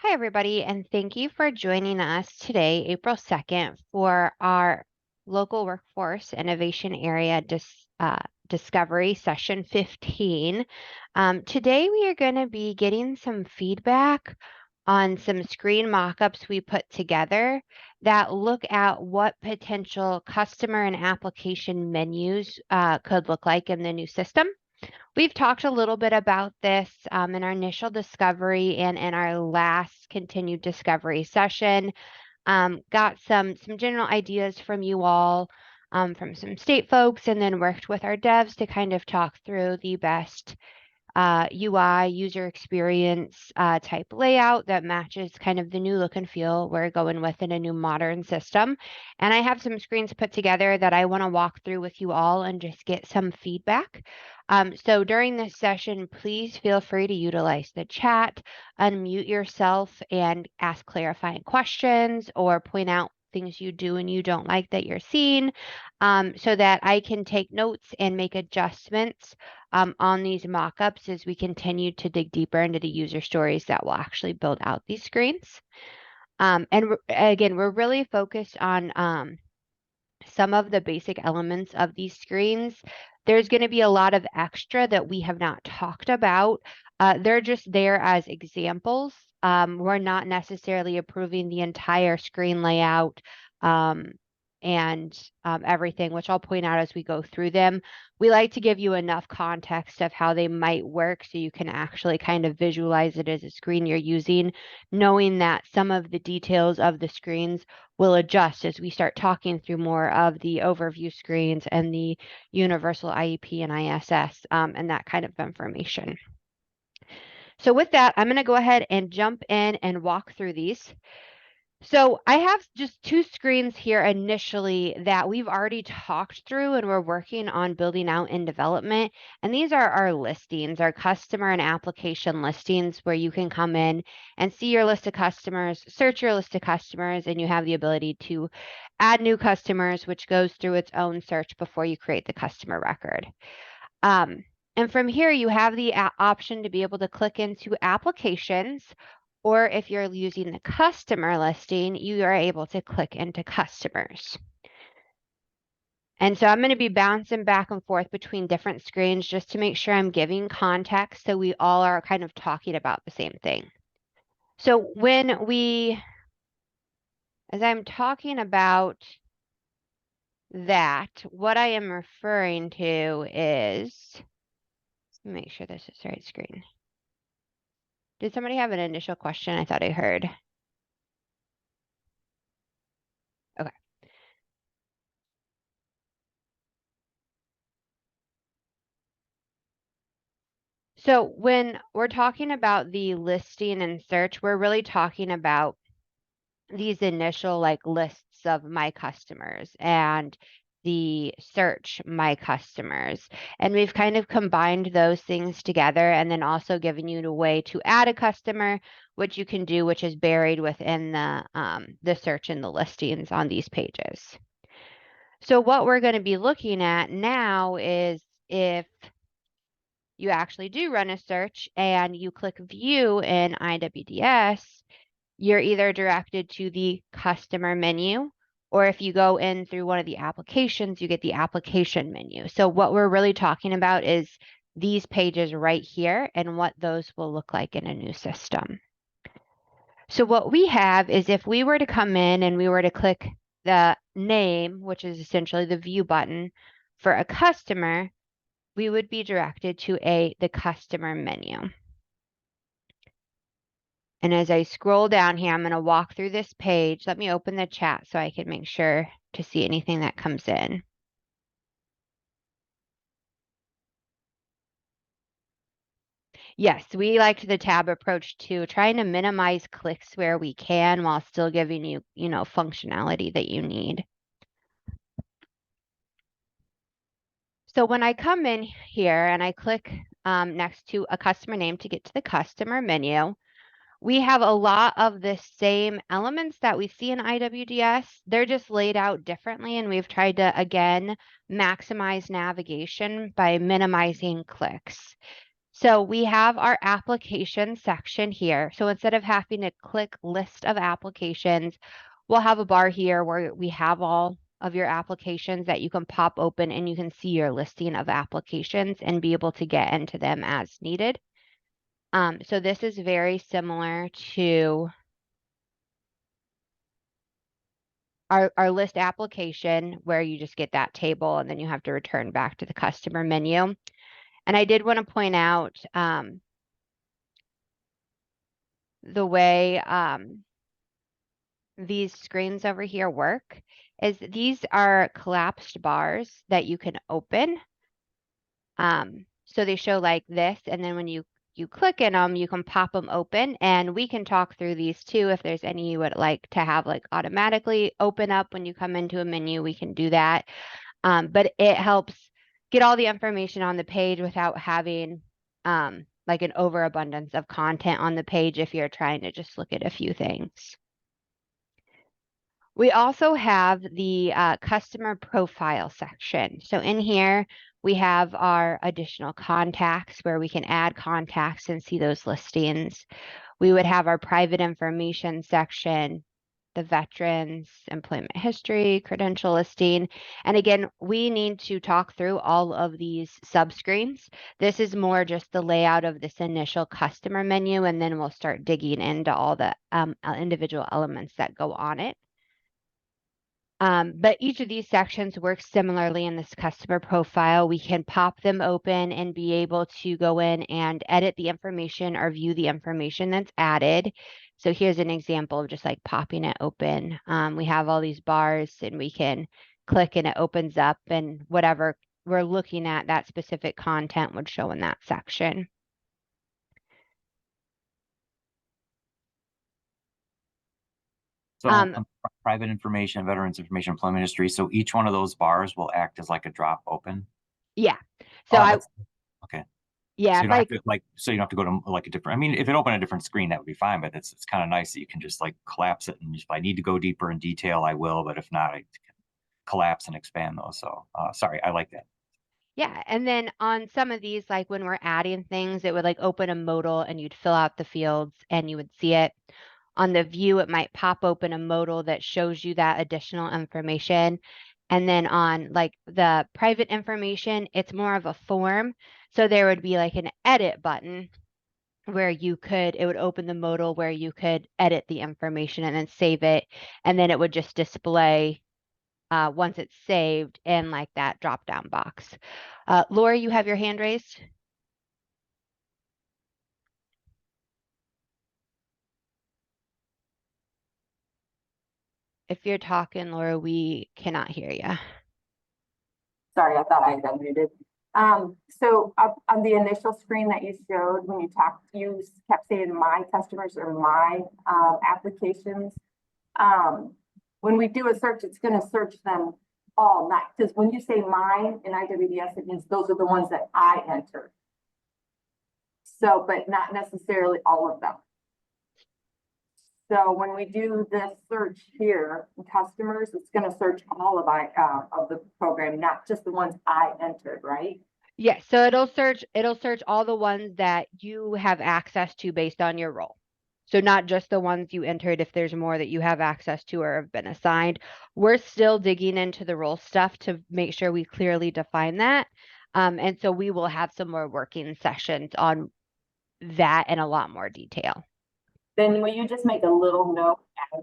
Hi, everybody, and thank you for joining us today, April 2nd, for our local workforce innovation area discovery session 15. Today, we are going to be getting some feedback on some screen mockups we put together that look at what potential customer and application menus could look like in the new system. We've talked a little bit about this in our initial discovery and in our last continued discovery session. Got some general ideas from you all, from some state folks, and then worked with our devs to kind of talk through the best UI user experience type layout that matches kind of the new look and feel we're going with in a new modern system. And I have some screens put together that I want to walk through with you all and just get some feedback. So during this session, please feel free to utilize the chat, unmute yourself and ask clarifying questions or point out things you do and you don't like that you're seeing, so that I can take notes and make adjustments on these mockups as we continue to dig deeper into the user stories that will actually build out these screens. Again, we're really focused on some of the basic elements of these screens. There's going to be a lot of extra that we have not talked about. They're just there as examples. We're not necessarily approving the entire screen layout and everything, which I'll point out as we go through them. We like to give you enough context of how they might work so you can actually kind of visualize it as a screen you're using, knowing that some of the details of the screens will adjust as we start talking through more of the overview screens and the universal IEP and ISS and that kind of information. So with that, I'm going to go ahead and jump in and walk through these. So I have just two screens here initially that we've already talked through and we're working on building out in development. And these are our listings, our customer and application listings, where you can come in and see your list of customers, search your list of customers, and you have the ability to add new customers, which goes through its own search before you create the customer record. And from here, you have the option to be able to click into applications, or if you're using the customer listing, you are able to click into customers. And so I'm going to be bouncing back and forth between different screens just to make sure I'm giving context so we all are kind of talking about the same thing. So as I'm talking about that, what I am referring to is, let me make sure this is the right screen. Did somebody have an initial question? I thought I heard. Okay. So when we're talking about the listing and search, we're really talking about these initial like lists of my customers and the search my customers. And we've kind of combined those things together and then also given you a way to add a customer, which you can do, which is buried within the search and the listings on these pages. So what we're going to be looking at now is if you actually do run a search and you click view in IWDS, you're either directed to the customer menu, or if you go in through one of the applications, you get the application menu. So what we're really talking about is these pages right here and what those will look like in a new system. So what we have is if we were to come in and we were to click the name, which is essentially the view button for a customer, we would be directed to the customer menu. And as I scroll down here, I'm going to walk through this page. Let me open the chat so I can make sure to see anything that comes in. Yes, we liked the tab approach too, trying to minimize clicks where we can while still giving you, functionality that you need. So when I come in here and I click next to a customer name to get to the customer menu, we have a lot of the same elements that we see in IWDS. They're just laid out differently, and we've tried to, again, maximize navigation by minimizing clicks. So we have our application section here. So instead of having to click list of applications, we'll have a bar here where we have all of your applications that you can pop open and you can see your listing of applications and be able to get into them as needed. So this is very similar to our list application where you just get that table and then you have to return back to the customer menu. And I did want to point out the way these screens over here work is these are collapsed bars that you can open. So they show like this, and then when you click in them, you can pop them open, and we can talk through these too. If there's any you would like to have like automatically open up when you come into a menu, we can do that. But it helps get all the information on the page without having like an overabundance of content on the page if you're trying to just look at a few things. We also have the customer profile section. So in here, we have our additional contacts where we can add contacts and see those listings. We would have our private information section, the veterans, employment history, credential listing. And again, we need to talk through all of these subscreens. This is more just the layout of this initial customer menu, and then we'll start digging into all the individual elements that go on it. But each of these sections works similarly in this customer profile. We can pop them open and be able to go in and edit the information or view the information that's added. So here's an example of just like popping it open. We have all these bars and we can click and it opens up, and whatever we're looking at, that specific content would show in that section. So private information, veterans information, employment history. So each one of those bars will act as like a drop open. Yeah. So okay. Yeah, so you don't have to so you don't have to go to like a different. I mean, if it opened a different screen, that would be fine. But it's kind of nice that you can just like collapse it, and if I need to go deeper in detail, I will. But if not, I can collapse and expand those. So sorry, I like that. Yeah, and then on some of these, like when we're adding things, it would like open a modal and you'd fill out the fields and you would see it. On the view, it might pop open a modal that shows you that additional information. And then on like the private information, it's more of a form. So there would be like an edit button where it would open the modal where you could edit the information and then save it. And then it would just display once it's saved in like that drop down box. Laura, you have your hand raised. If you're talking, Laura, we cannot hear you. Sorry, I thought I had unmuted. So up on the initial screen that you showed when you talked, you kept saying my customers or my applications. When we do a search, it's going to search them all, not because when you say mine in IWDS, it means those are the ones that I entered. So, but not necessarily all of them. So when we do this search here, customers, it's going to search all of the program, not just the ones I entered, right? Yes, so it'll search all the ones that you have access to based on your role. So not just the ones you entered if there's more that you have access to or have been assigned. We're still digging into the role stuff to make sure we clearly define that. And so we will have some more working sessions on that in a lot more detail. Then will you just make a little note as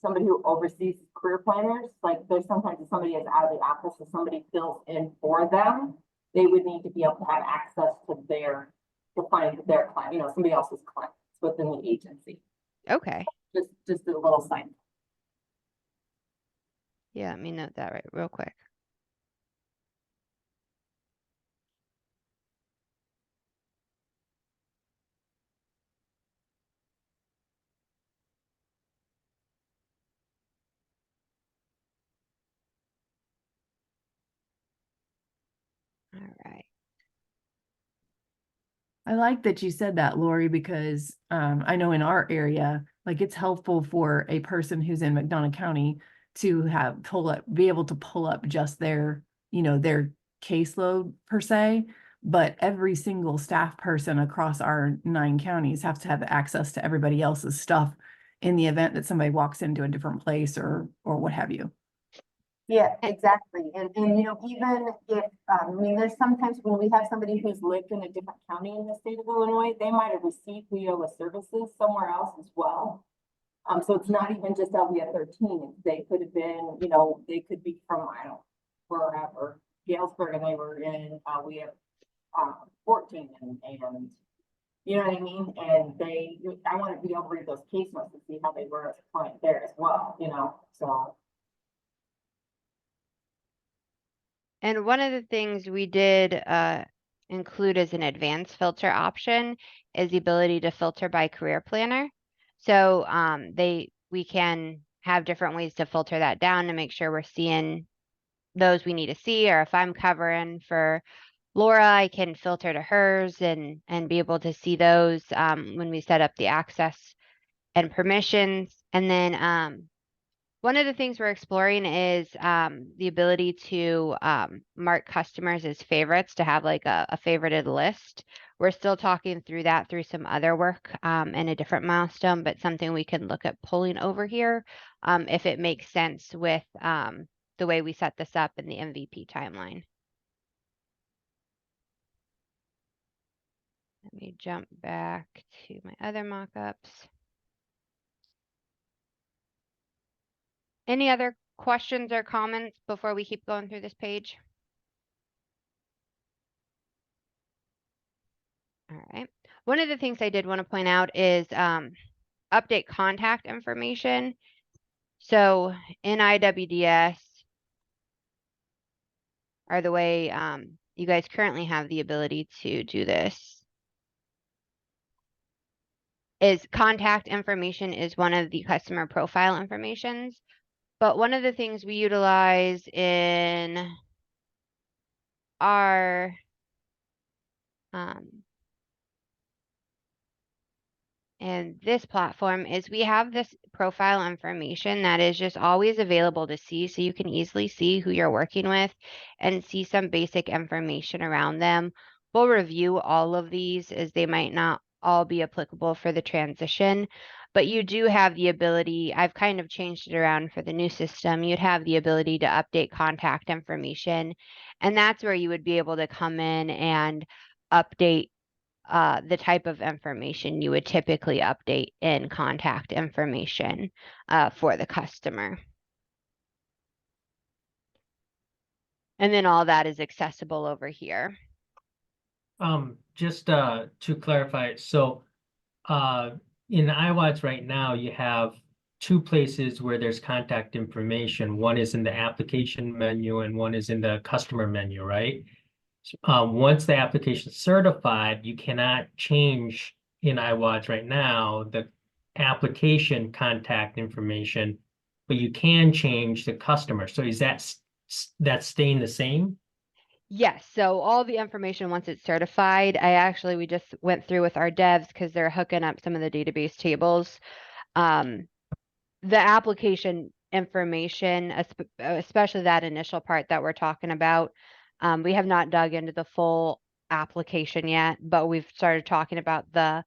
somebody who oversees career planners? Like there's sometimes if somebody is out of the office or somebody fills in for them, they would need to be able to have access to find their client, somebody else's clients within the agency. Okay. Just a little sign. Yeah, let me note that right real quick. All right. I like that you said that, Lori, because I know in our area, like it's helpful for a person who's in McDonough County to be able to pull up just their caseload per se. but every single staff person across our 9 counties has to have access to everybody else's stuff in the event that somebody walks into a different place or what have you. Yeah, exactly. And you know, even if, I mean, there's sometimes when we have somebody who's lived in a different county in the state of Illinois, they might have received WIOA services somewhere else as well. So it's not even just LVF 13. They could have been, you know, they could be from, I don't know, wherever, Galesburg, and they were in, we have 14 and you know what I mean? And I want to be able to read those case notes to see how they were as a client there as well, you know, so. And one of the things we did include as an advanced filter option is the ability to filter by career planner. So we can have different ways to filter that down to make sure we're seeing those we need to see, or if I'm covering for Laura, I can filter to hers and be able to see those when we set up the access and permissions. And then one of the things we're exploring is the ability to mark customers as favorites, to have like a favorited list. We're still talking through that through some other work and a different milestone, but something we can look at pulling over here if it makes sense with the way we set this up in the MVP timeline. Let me jump back to my other mock-ups. Any other questions or comments before we keep going through this page? All right. One of the things I did want to point out is update contact information. So in IWDS, or the way you guys currently have the ability to do this, is contact information is one of the customer profile informations. But one of the things we utilize in our and this platform is we have this profile information that is just always available to see, so you can easily see who you're working with and see some basic information around them. We'll review all of these as they might not all be applicable for the transition, but you do have the ability, I've kind of changed it around for the new system, you'd have the ability to update contact information, and that's where you would be able to come in and update the type of information you would typically update in contact information for the customer. And then all that is accessible over here. Just to clarify, so in IWDS right now, you have 2 places where there's contact information. One is in the application menu and one is in the customer menu, right? Once the application is certified, you cannot change in IWDS right now the application contact information, but you can change the customer. So is that staying the same? Yes, so all the information once it's certified, we just went through with our devs because they're hooking up some of the database tables. The application information, especially that initial part that we're talking about, we have not dug into the full application yet, but we've started talking about the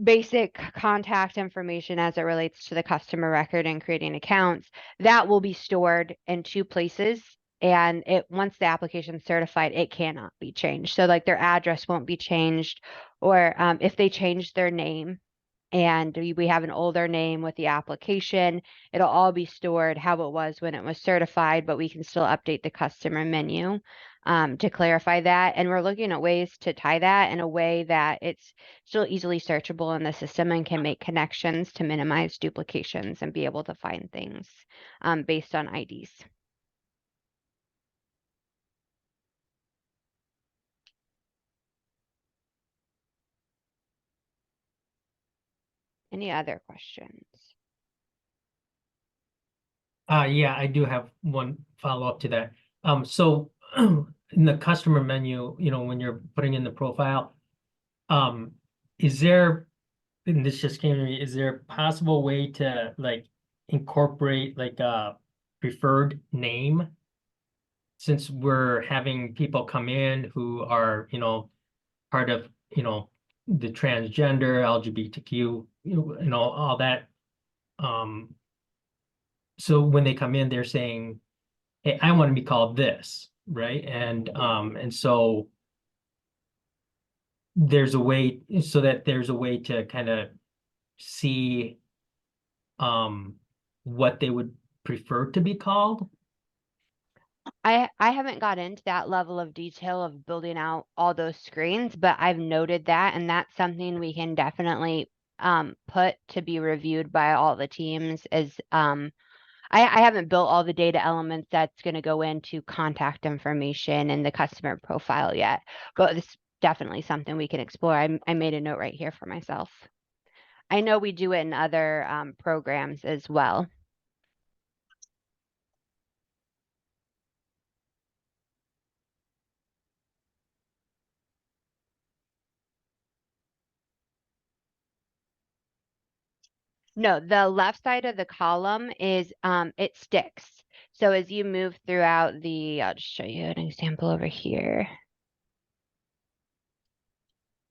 basic contact information as it relates to the customer record and creating accounts. That will be stored in 2 places. And once the application is certified, it cannot be changed. So like their address won't be changed, or if they change their name, and we have an older name with the application, it'll all be stored how it was when it was certified, but we can still update the customer menu to clarify that. And we're looking at ways to tie that in a way that it's still easily searchable in the system and can make connections to minimize duplications and be able to find things based on IDs. Any other questions? Yeah, I do have one follow-up to that. So in the customer menu, you know, when you're putting in the profile, is there, and this just came to me, is there a possible way to like incorporate like a preferred name since we're having people come in who are, part of, the transgender, LGBTQ, all that. So when they come in, they're saying, hey, I want to be called this, right? And so there's a way to kind of see what they would prefer to be called. I haven't got into that level of detail of building out all those screens, but I've noted that, and that's something we can definitely put to be reviewed by all the teams. I haven't built all the data elements that's going to go into contact information and the customer profile yet, but it's definitely something we can explore. I made a note right here for myself. I know we do it in other programs as well. No, the left side of the column is it sticks. So as you move throughout I'll just show you an example over here.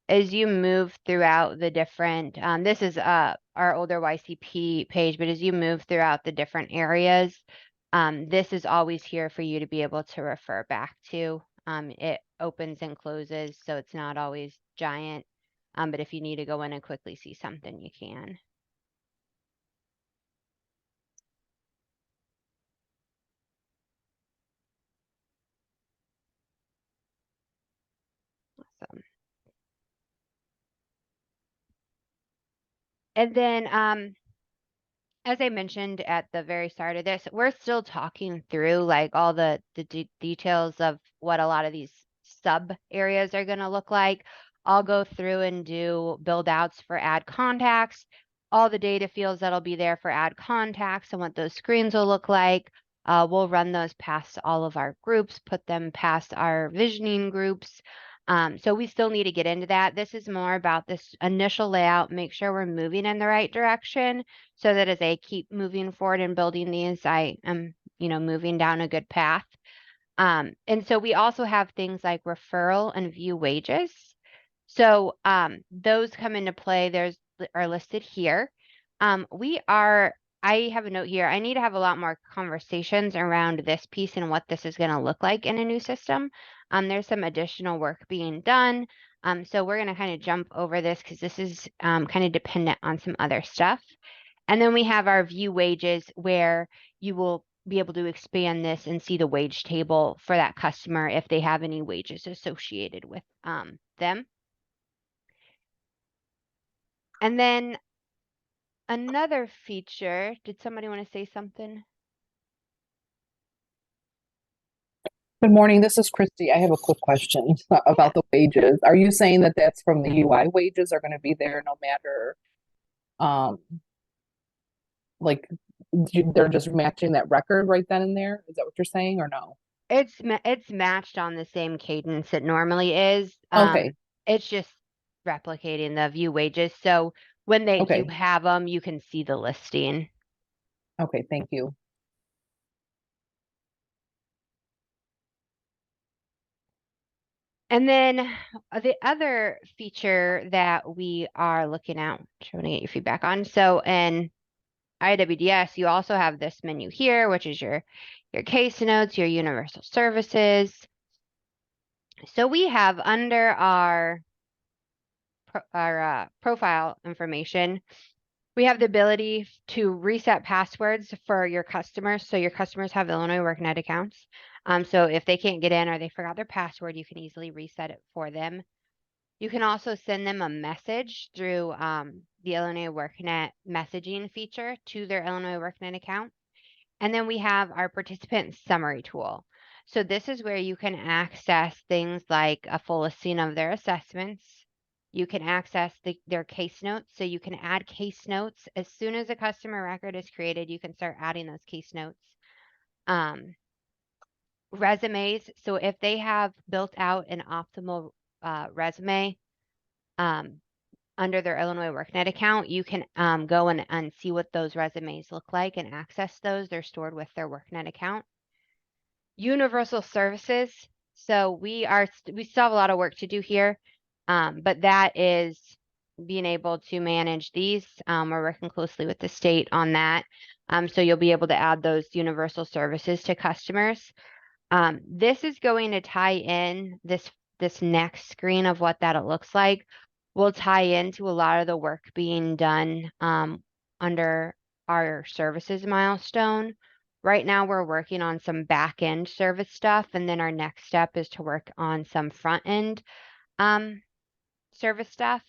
As you move throughout the different, this is our older YCP page, but as you move throughout the different areas, this is always here for you to be able to refer back to. It opens and closes, so it's not always giant. But if you need to go in and quickly see something, you can. Awesome. And then, as I mentioned at the very start of this, we're still talking through like all the details of what a lot of these sub areas are going to look like. I'll go through and do build outs for add contacts, all the data fields that'll be there for add contacts and what those screens will look like. We'll run those past all of our groups, put them past our visioning groups. So we still need to get into that. This is more about this initial layout, make sure we're moving in the right direction so that as I keep moving forward and building these, I am, moving down a good path. And so we also have things like referral and view wages. So those come into play. Are listed here. I have a note here. I need to have a lot more conversations around this piece and what this is going to look like in a new system. There's some additional work being done. So we're going to kind of jump over this because this is kind of dependent on some other stuff. And then we have our view wages where you will be able to expand this and see the wage table for that customer if they have any wages associated with them. And then another feature, did somebody want to say something? Good morning, this is Christy. I have a quick question about the wages. Are you saying that that's from the UI wages are going to be there no matter, like they're just matching that record right then and there? Is that what you're saying or no? It's matched on the same cadence it normally is. Okay, It's just replicating the view wages. So when they do okay, have them, you can see the listing. okay, thank you. And then the other feature that we are looking at, trying to get your feedback on. So in IWDS, you also have this menu here, which is your case notes, your universal services. So we have under our profile information, we have the ability to reset passwords for your customers. So your customers have Illinois WorkNet accounts. So if they can't get in or they forgot their password, you can easily reset it for them. You can also send them a message through the Illinois WorkNet messaging feature to their Illinois WorkNet account. And then we have our participant summary tool. So this is where you can access things like a full listing of their assessments. You can access their case notes. So you can add case notes. As soon as a customer record is created, you can start adding those case notes. Resumes. So if they have built out an optimal resume under their Illinois WorkNet account, you can go and see what those resumes look like and access those. They're stored with their WorkNet account. Universal services. So we still have a lot of work to do here. But that is being able to manage these. We're working closely with the state on that. So you'll be able to add those universal services to customers. This is going to tie in this next screen of what that it looks like will tie into a lot of the work being done under our services milestone. Right now, we're working on some back end service stuff, and then our next step is to work on some front end service stuff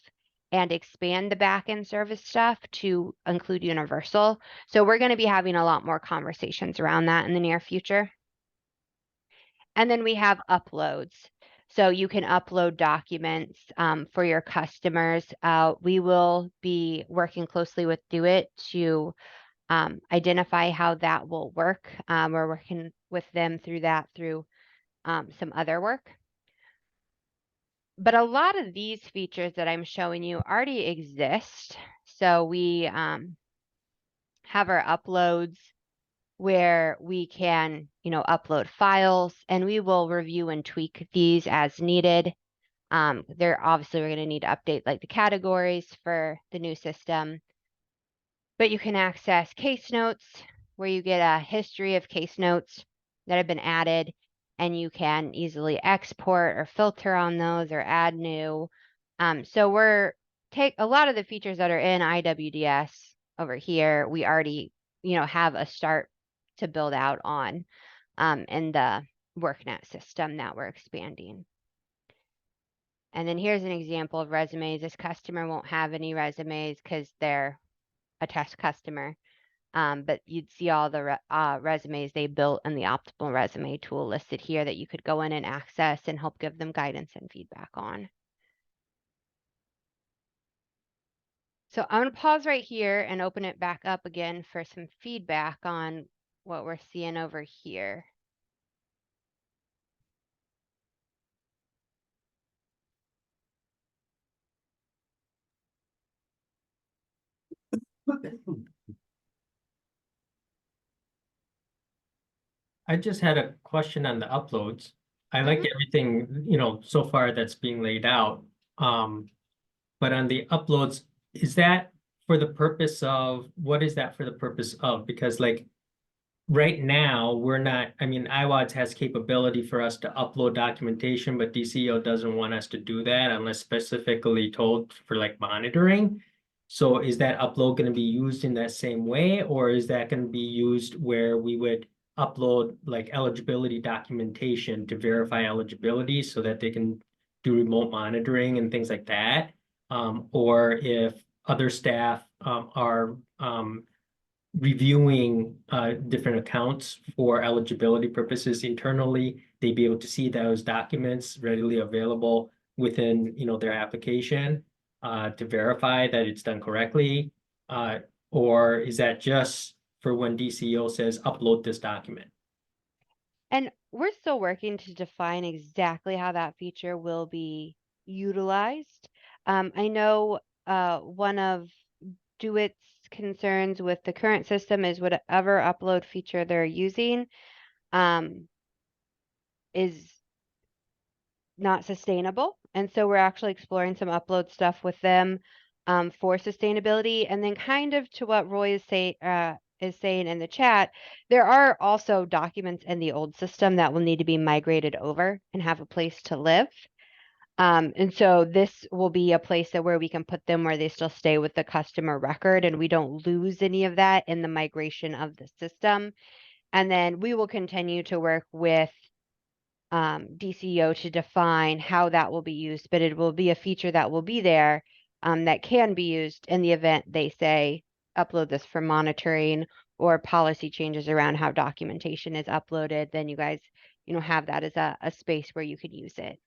and expand the back end service stuff to include universal. So we're going to be having a lot more conversations around that in the near future. And then we have uploads. So you can upload documents for your customers. We will be working closely with DoIT to identify how that will work. We're working with them through that through some other work. But a lot of these features that I'm showing you already exist. So we have our uploads where we can, upload files, and we will review and tweak these as needed. We're going to need to update like the categories for the new system. But you can access case notes where you get a history of case notes that have been added, and you can easily export or filter on those or add new. So take a lot of the features that are in IWDS over here. We already, have a start to build out on in the workNet system that we're expanding. And then here's an example of resumes. This customer won't have any resumes because they're a test customer. But you'd see all the resumes they built in the optimal resume tool listed here that you could go in and access and help give them guidance and feedback on. So I'm going to pause right here and open it back up again for some feedback on what we're seeing over here. I just had a question on the uploads. I like everything, so far that's being laid out. But on the uploads, is that for the purpose of, what is that for the purpose of? Because like right now, we're not, IWDS has capability for us to upload documentation, but DCO doesn't want us to do that unless specifically told for like monitoring. So is that upload going to be used in that same way, or is that going to be used where we would upload like eligibility documentation to verify eligibility so that they can do remote monitoring and things like that? Or if other staff are reviewing different accounts for eligibility purposes internally, they'd be able to see those documents readily available within their application to verify that it's done correctly. Or is that just for when DCO says upload this document? And we're still working to define exactly how that feature will be utilized. I know one of DoIT's concerns with the current system is whatever upload feature they're using is not sustainable. And so we're actually exploring some upload stuff with them for sustainability. And then kind of to what Roy is saying in the chat, there are also documents in the old system that will need to be migrated over and have a place to live. And so this will be a place where we can put them where they still stay with the customer record and we don't lose any of that in the migration of the system. And then we will continue to work with DCO to define how that will be used, but it will be a feature that will be there that can be used in the event they say upload this for monitoring or policy changes around how documentation is uploaded. Then you guys, have that as a space where you could use it.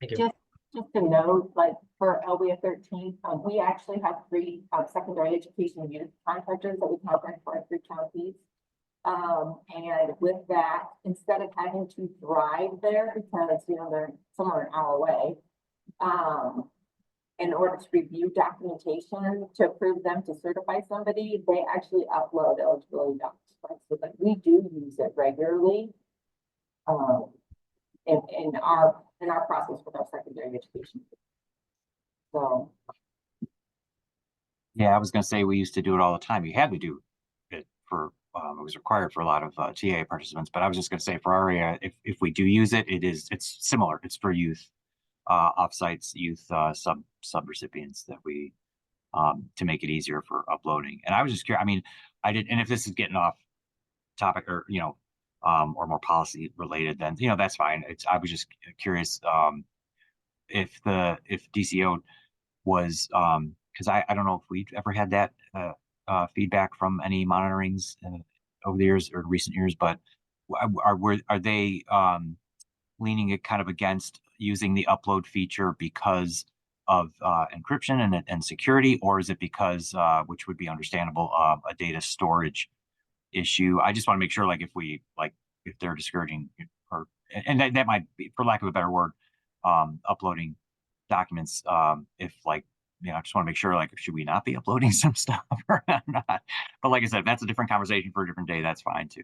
Thank you. Just a note, like for LWIA 13, we actually have 3 secondary education youth contractors that we contract for in 3 counties. And with that, instead of having to drive there because they're somewhere an hour away, in order to review documentation to approve them to certify somebody, they actually upload eligibility documents. So that we do use it regularly. in our process with our secondary education. So, Yeah, I was gonna say we used to do it all the time. You had to do it for it was required for a lot of TA participants. But I was just gonna say for our area, if we do use it, it's similar. It's for youth, offsites, youth sub recipients that we to make it easier for uploading. And I was just curious. I mean, I did, and if this is getting off topic or or more policy related, then that's fine. I was just curious if DCO was because I don't know if we've ever had that feedback from any monitorings over the years or recent years, but are they leaning it kind of against using the upload feature because of encryption and security, or is it because which would be understandable a data storage issue? I just want to make sure, like, if they're discouraging or and that might be, for lack of a better word, uploading documents. If like, I just want to make sure, like, should we not be uploading some stuff or not? But like I said, if that's a different conversation for a different day, that's fine too.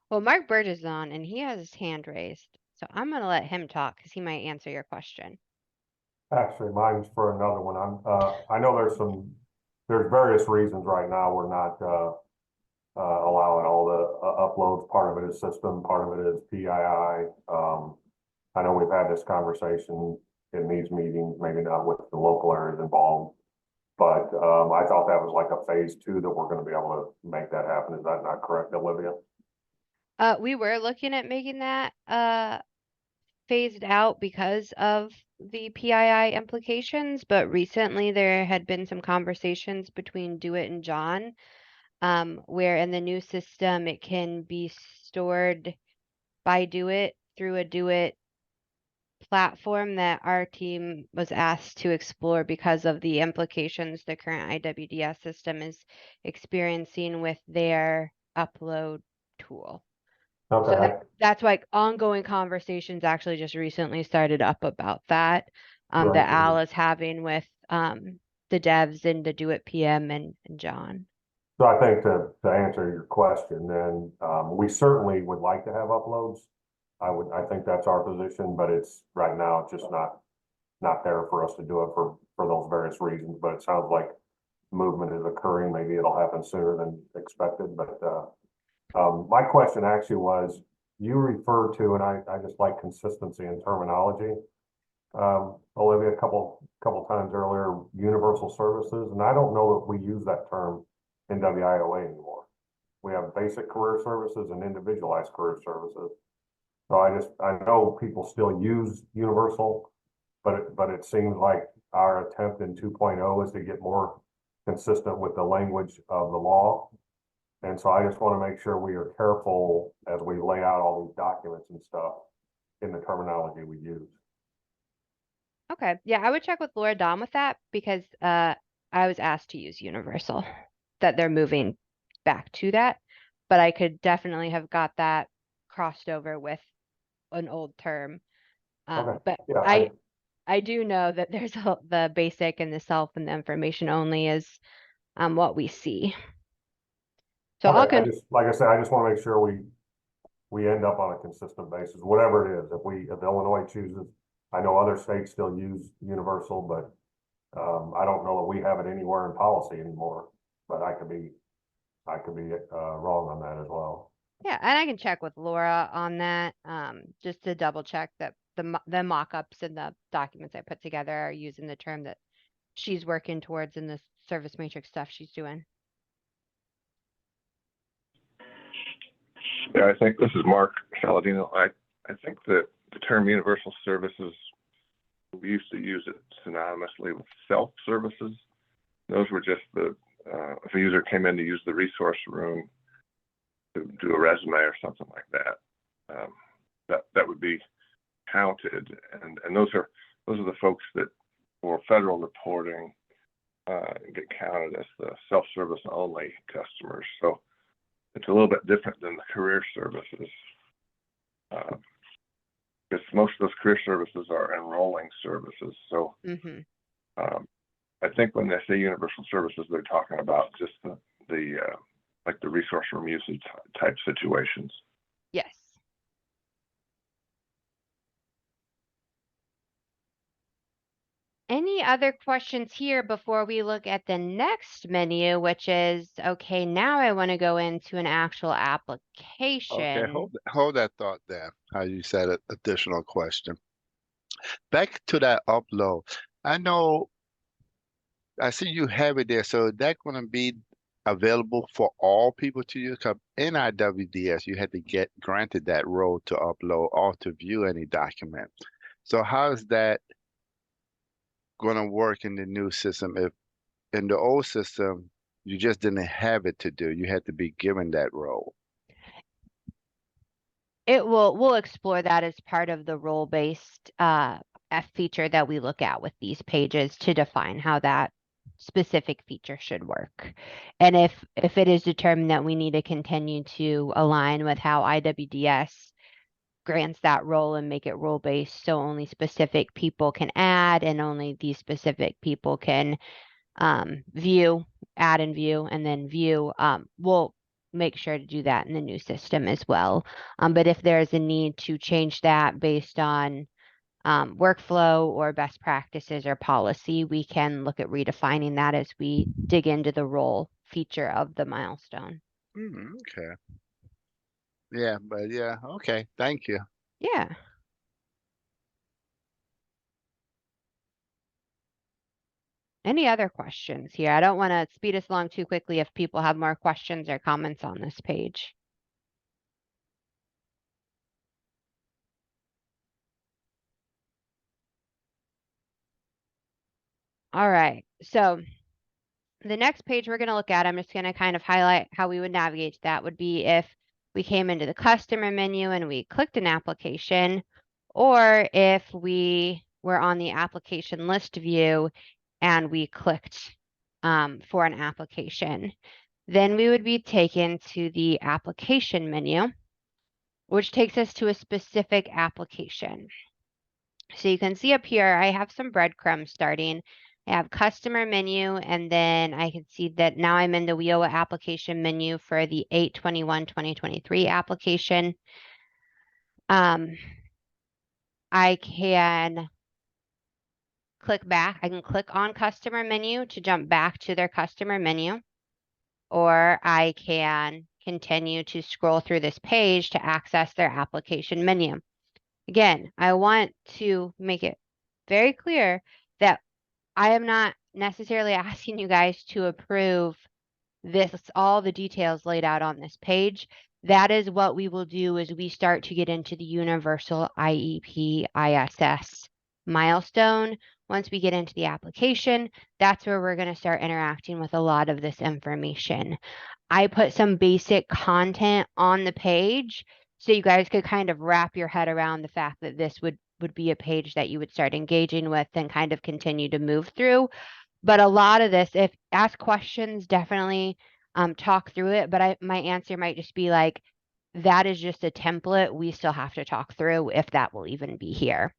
Well, Mark Bird is on and he has his hand raised. So I'm going to let him talk because he might answer your question. Actually, mine's for another one. I know there's various reasons right now we're not, allowing all the uploads. Part of it is system, part of it is PII. I know we've had this conversation in these meetings, maybe not with the local areas involved, but, I thought that was like a phase 2 that we're gonna be able to make that happen. Is that not correct, Olivia? We were looking at making that phased out because of the PII implications, but recently there had been some conversations between DeWitt and John, where in the new system it can be stored by DeWitt through a DeWitt platform that our team was asked to explore because of the implications the current IWDS system is experiencing with their upload tool. So Okay, that's why ongoing conversations actually just recently started up about that, Right. that Al is having with the devs and the DeWitt PM and John. so I think to answer your question, then, we certainly would like to have uploads. I think that's our position, but it's right now, it's just not there for us to do it for those various reasons, but it sounds like movement is occurring. Maybe it'll happen sooner than expected, but, my question actually was, you referred to, and I just like consistency in terminology. Olivia, a couple times earlier, universal services, and I don't know if we use that term in WIOA anymore. We have basic career services and individualized career services. So I know people still use universal, but it seems like our attempt in 2.0 is to get more consistent with the language of the law. And so I just want to make sure we are careful as we lay out all these documents and stuff in the terminology we use. Okay, yeah, I would check with Laura Dahm with that because I was asked to use universal, that they're moving back to that, but I could definitely have got that crossed over with an old term. Okay. But Yeah, I do know that there's the basic and the self and the information only is what we see. So okay, like I said, I just want to make sure we end up on a consistent basis, whatever it is. If Illinois chooses, I know other states still use universal, but I don't know that we have it anywhere in policy anymore, but I could be wrong on that as well. yeah, and I can check with Laura on that, just to double check that the mock-ups and the documents I put together are using the term that she's working towards in the service matrix stuff she's doing. Yeah, I think this is Mark Saladino. I think that the term universal services, we used to use it synonymously with self-services. Those were just if a user came in to use the resource room to do a resume or something like that, that would be counted. And those are the folks that for federal reporting get counted as the self-service only customers. So it's a little bit different than the career services. Because most of those career services are enrolling services. So I think when they say universal services, they're talking about just the like the resource room usage type situations. Yes. Any other questions here before we look at the next menu, which is, okay, now I want to go into an actual Okay, application. hold that thought there. How you said it, additional question. Back to that upload. I know, I see you have it there. So is that going to be available for all people to use? 'Cause in IWDS, you had to get granted that role to upload or to view any document. So how is that going to work in the new system? If in the old system, you just didn't have it to do, you had to be given that role. We'll explore that as part of the role-based feature that we look at with these pages to define how that specific feature should work. And if it is determined that we need to continue to align with how IWDS grants that role and make it role-based, so only specific people can add and only these specific people can view, add and view, and then view, we'll make sure to do that in the new system as well. But if there's a need to change that based on workflow or best practices or policy, we can look at redefining that as we dig into the role feature of the milestone. Okay. Yeah, but yeah, okay. Thank you. Yeah. Any other questions here? I don't want to speed us along too quickly if people have more questions or comments on this page. All right, so the next page we're going to look at, I'm just going to kind of highlight how we would navigate that would be if we came into the customer menu and we clicked an application, or if we were on the application list view and we clicked for an application. Then we would be taken to the application menu, which takes us to a specific application. So you can see up here, I have some breadcrumbs starting. I have customer menu, and then I can see that now I'm in the WIOA application menu for the 8/21/2023 application. I can click back. I can click on customer menu to jump back to their customer menu, or I can continue to scroll through this page to access their application menu. Again, I want to make it very clear that I am not necessarily asking you guys to approve this, all the details laid out on this page. That is what we will do as we start to get into the universal IEP ISS milestone. Once we get into the application, that's where we're going to start interacting with a lot of this information. I put some basic content on the page so you guys could kind of wrap your head around the fact that this would be a page that you would start engaging with and kind of continue to move through. But a lot of this, if ask questions, definitely talk through it. But my answer might just be like, that is just a template. We still have to talk through if that will even be here.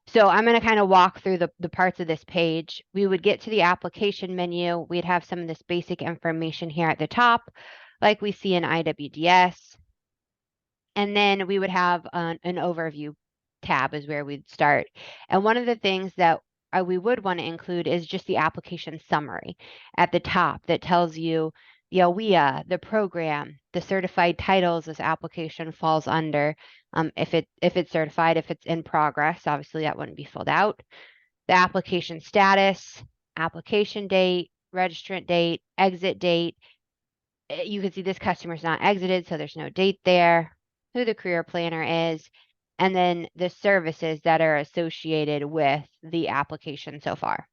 So I'm going to kind of walk through the parts of this page. We would get to the application menu. We'd have some of this basic information here at the top, like we see in IWDS. And then we would have an overview tab is where we'd start. And one of the things that we would want to include is just the application summary at the top that tells you the AWIA, the program, the certified titles this application falls under. If it's certified, if it's in progress, obviously that wouldn't be filled out. The application status, application date, registrant date, exit date. You can see this customer's not exited, so there's no date there, who the career planner is, and then the services that are associated with the application so far.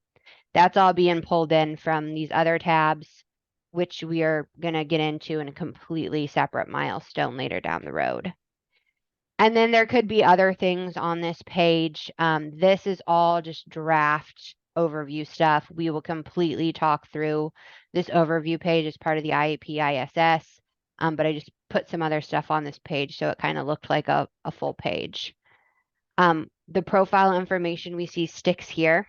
That's all being pulled in from these other tabs, which we are going to get into in a completely separate milestone later down the road. And then there could be other things on this page. This is all just draft overview stuff. We will completely talk through this overview page as part of the IEP ISS. But I just put some other stuff on this page so it kind of looked like a full page. The profile information we see sticks here.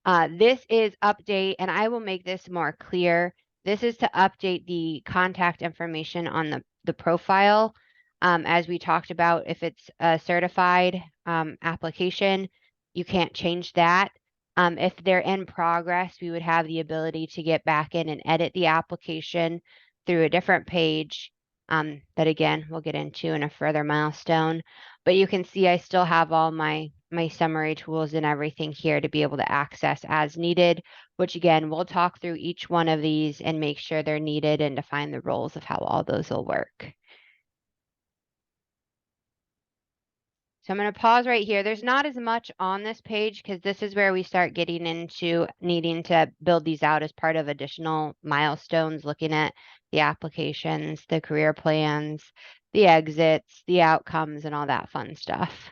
This is update, and I will make this more clear. This is to update the contact information on the profile. As we talked about, if it's a certified application, you can't change that. If they're in progress, we would have the ability to get back in and edit the application through a different page. That again, we'll get into in a further milestone. But you can see I still have all my summary tools and everything here to be able to access as needed, which again, we'll talk through each one of these and make sure they're needed and define the roles of how all those will work. So I'm going to pause right here. There's not as much on this page because this is where we start getting into needing to build these out as part of additional milestones, looking at the applications, the career plans, the exits, the outcomes, and all that fun stuff.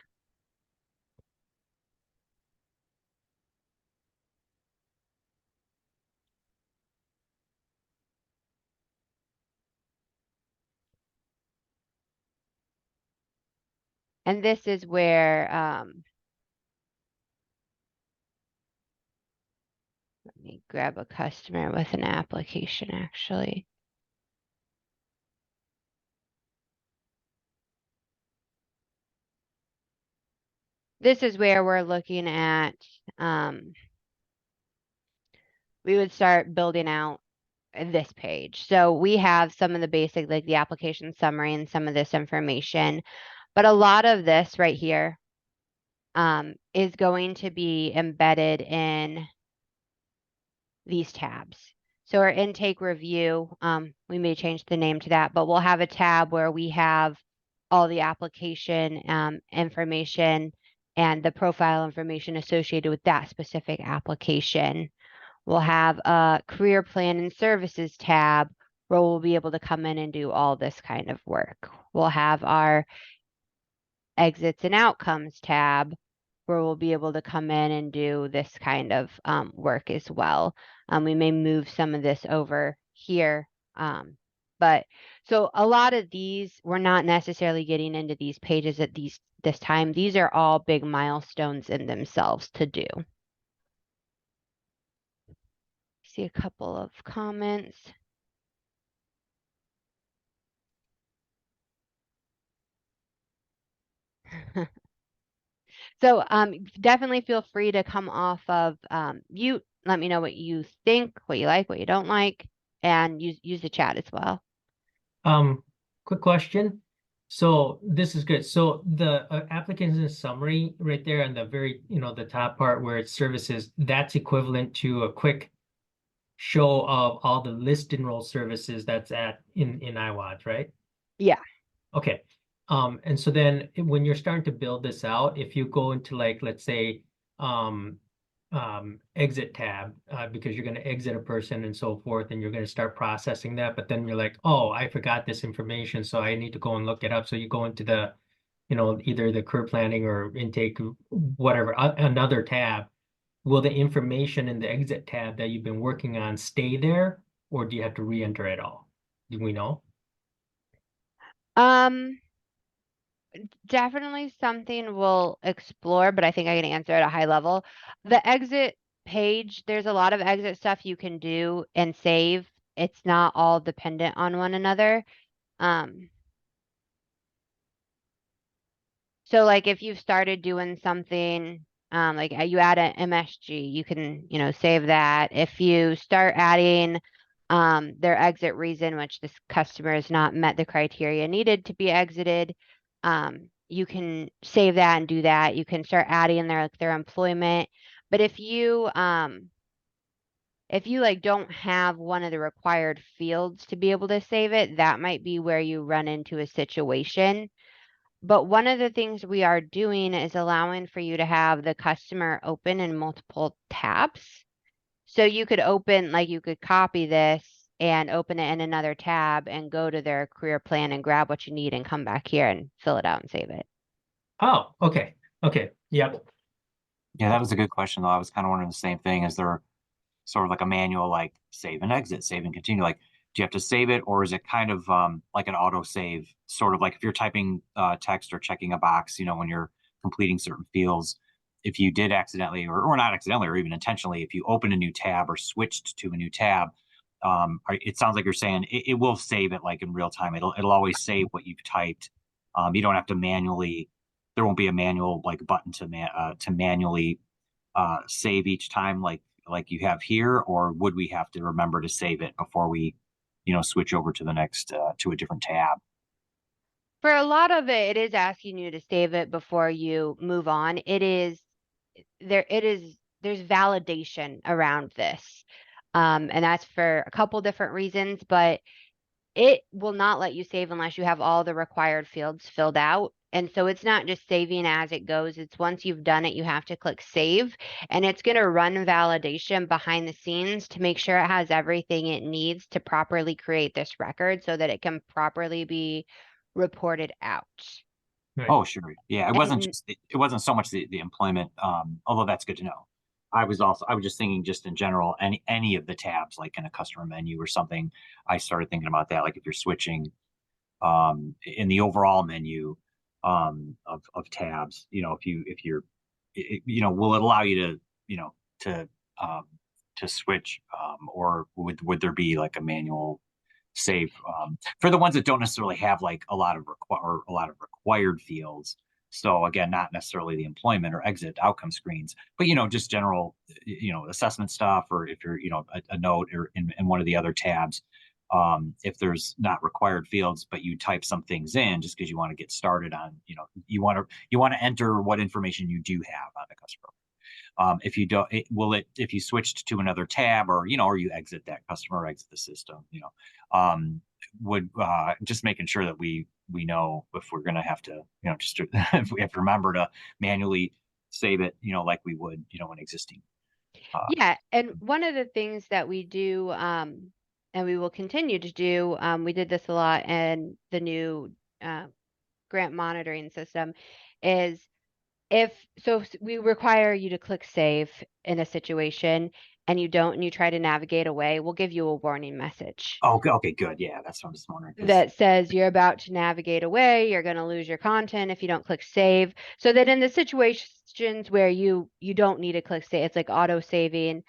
And this is where, let me grab a customer with an application actually. This is where we're looking at, we would start building out this page. So we have some of the basic, like the application summary and some of this information, but a lot of this right here is going to be embedded in these tabs. So our intake review, we may change the name to that, but we'll have a tab where we have all the application information and the profile information associated with that specific application. We'll have a career plan and services tab where we'll be able to come in and do all this kind of work. We'll have our exits and outcomes tab where we'll be able to come in and do this kind of work as well. We may move some of this over here. But so a lot of these, we're not necessarily getting into these pages at this time. These are all big milestones in themselves to do. See a couple of comments. So definitely feel free to come off of mute. Let me know what you think, what you like, what you don't like, and use the chat as well. Quick question. So this is good. So the applicant's summary right there on the very, the top part where it's services, that's equivalent to a quick show of all the list enroll services that's in IWDS, right? Yeah. Okay. And so then when you're starting to build this out, if you go into like, let's say, exit tab, because you're going to exit a person and so forth, and you're going to start processing that, but then you're like, oh, I forgot this information, so I need to go and look it up. So you go into the, either the career planning or intake, whatever, another tab. Will the information in the exit tab that you've been working on stay there, or do you have to re-enter it all? Do we know? Definitely something we'll explore, but I think I can answer at a high level. The exit page, there's a lot of exit stuff you can do and save. It's not all dependent on one another. So like if you've started doing something, like you add an MSG, you can, save that. If you start adding their exit reason, which this customer has not met the criteria needed to be exited, you can save that and do that. You can start adding their employment. But if you like don't have one of the required fields to be able to save it, that might be where you run into a situation. But one of the things we are doing is allowing for you to have the customer open in multiple tabs. So you could you could copy this and open it in another tab and go to their career plan and grab what you need and come back here and fill it out and save it. Oh, okay. Okay. Yep. Yeah, that was a good question though. I was kind of wondering the same thing. Is there sort of like a manual, like save and exit, save and continue? Like, do you have to save it, or is it kind of like an auto save, sort of like if you're typing text or checking a box, when you're completing certain fields, if you did accidentally or not accidentally or even intentionally, if you open a new tab or switched to a new tab, it sounds like you're saying it will save it like in real time. It'll always save what you've typed. You don't have to manually there won't be a manual like button to manually save each time like you have here, or would we have to remember to save it before we, switch over to the next to a different tab? For a lot of it, it is asking you to save it before you move on. There's validation around this. And that's for a couple different reasons, but it will not let you save unless you have all the required fields filled out. And so it's not just saving as it goes. It's once you've done it, you have to click save, and it's going to run validation behind the scenes to make sure it has everything it needs to properly create this record so that it can properly be reported out. Right. Oh, sure. Yeah, it wasn't And- just it wasn't so much the employment, although that's good to know. I was just thinking just in general, any of the tabs, like in a customer menu or something. I started thinking about that, like if you're switching in the overall menu of tabs, if you're will it allow you to, to um switch, or would there be like a manual save for the ones that don't necessarily have like a lot of required fields? So again, not necessarily the employment or exit outcome screens, but just general assessment stuff, or if you're a note or in one of the other tabs, if there's not required fields but you type some things in just because you want to get started on, you want to enter what information you do have on the customer. If you don't, if you switched to another tab, or or you exit that customer, exit the system, um, would just making sure that we know if we're going to have to, if we have to remember to manually save it, like we would, an existing. Yeah, and one of the things that we do, and we will continue to do, we did this a lot in the new grant monitoring system, is if we require you to click save in a situation and you don't, and you try to navigate away, we'll give you a warning message Oh, okay, good. Yeah, that's what I'm just wondering. that says you're about to navigate away, you're going to lose your content if you don't click save, so that in the situations where you don't need to click save, it's like auto saving,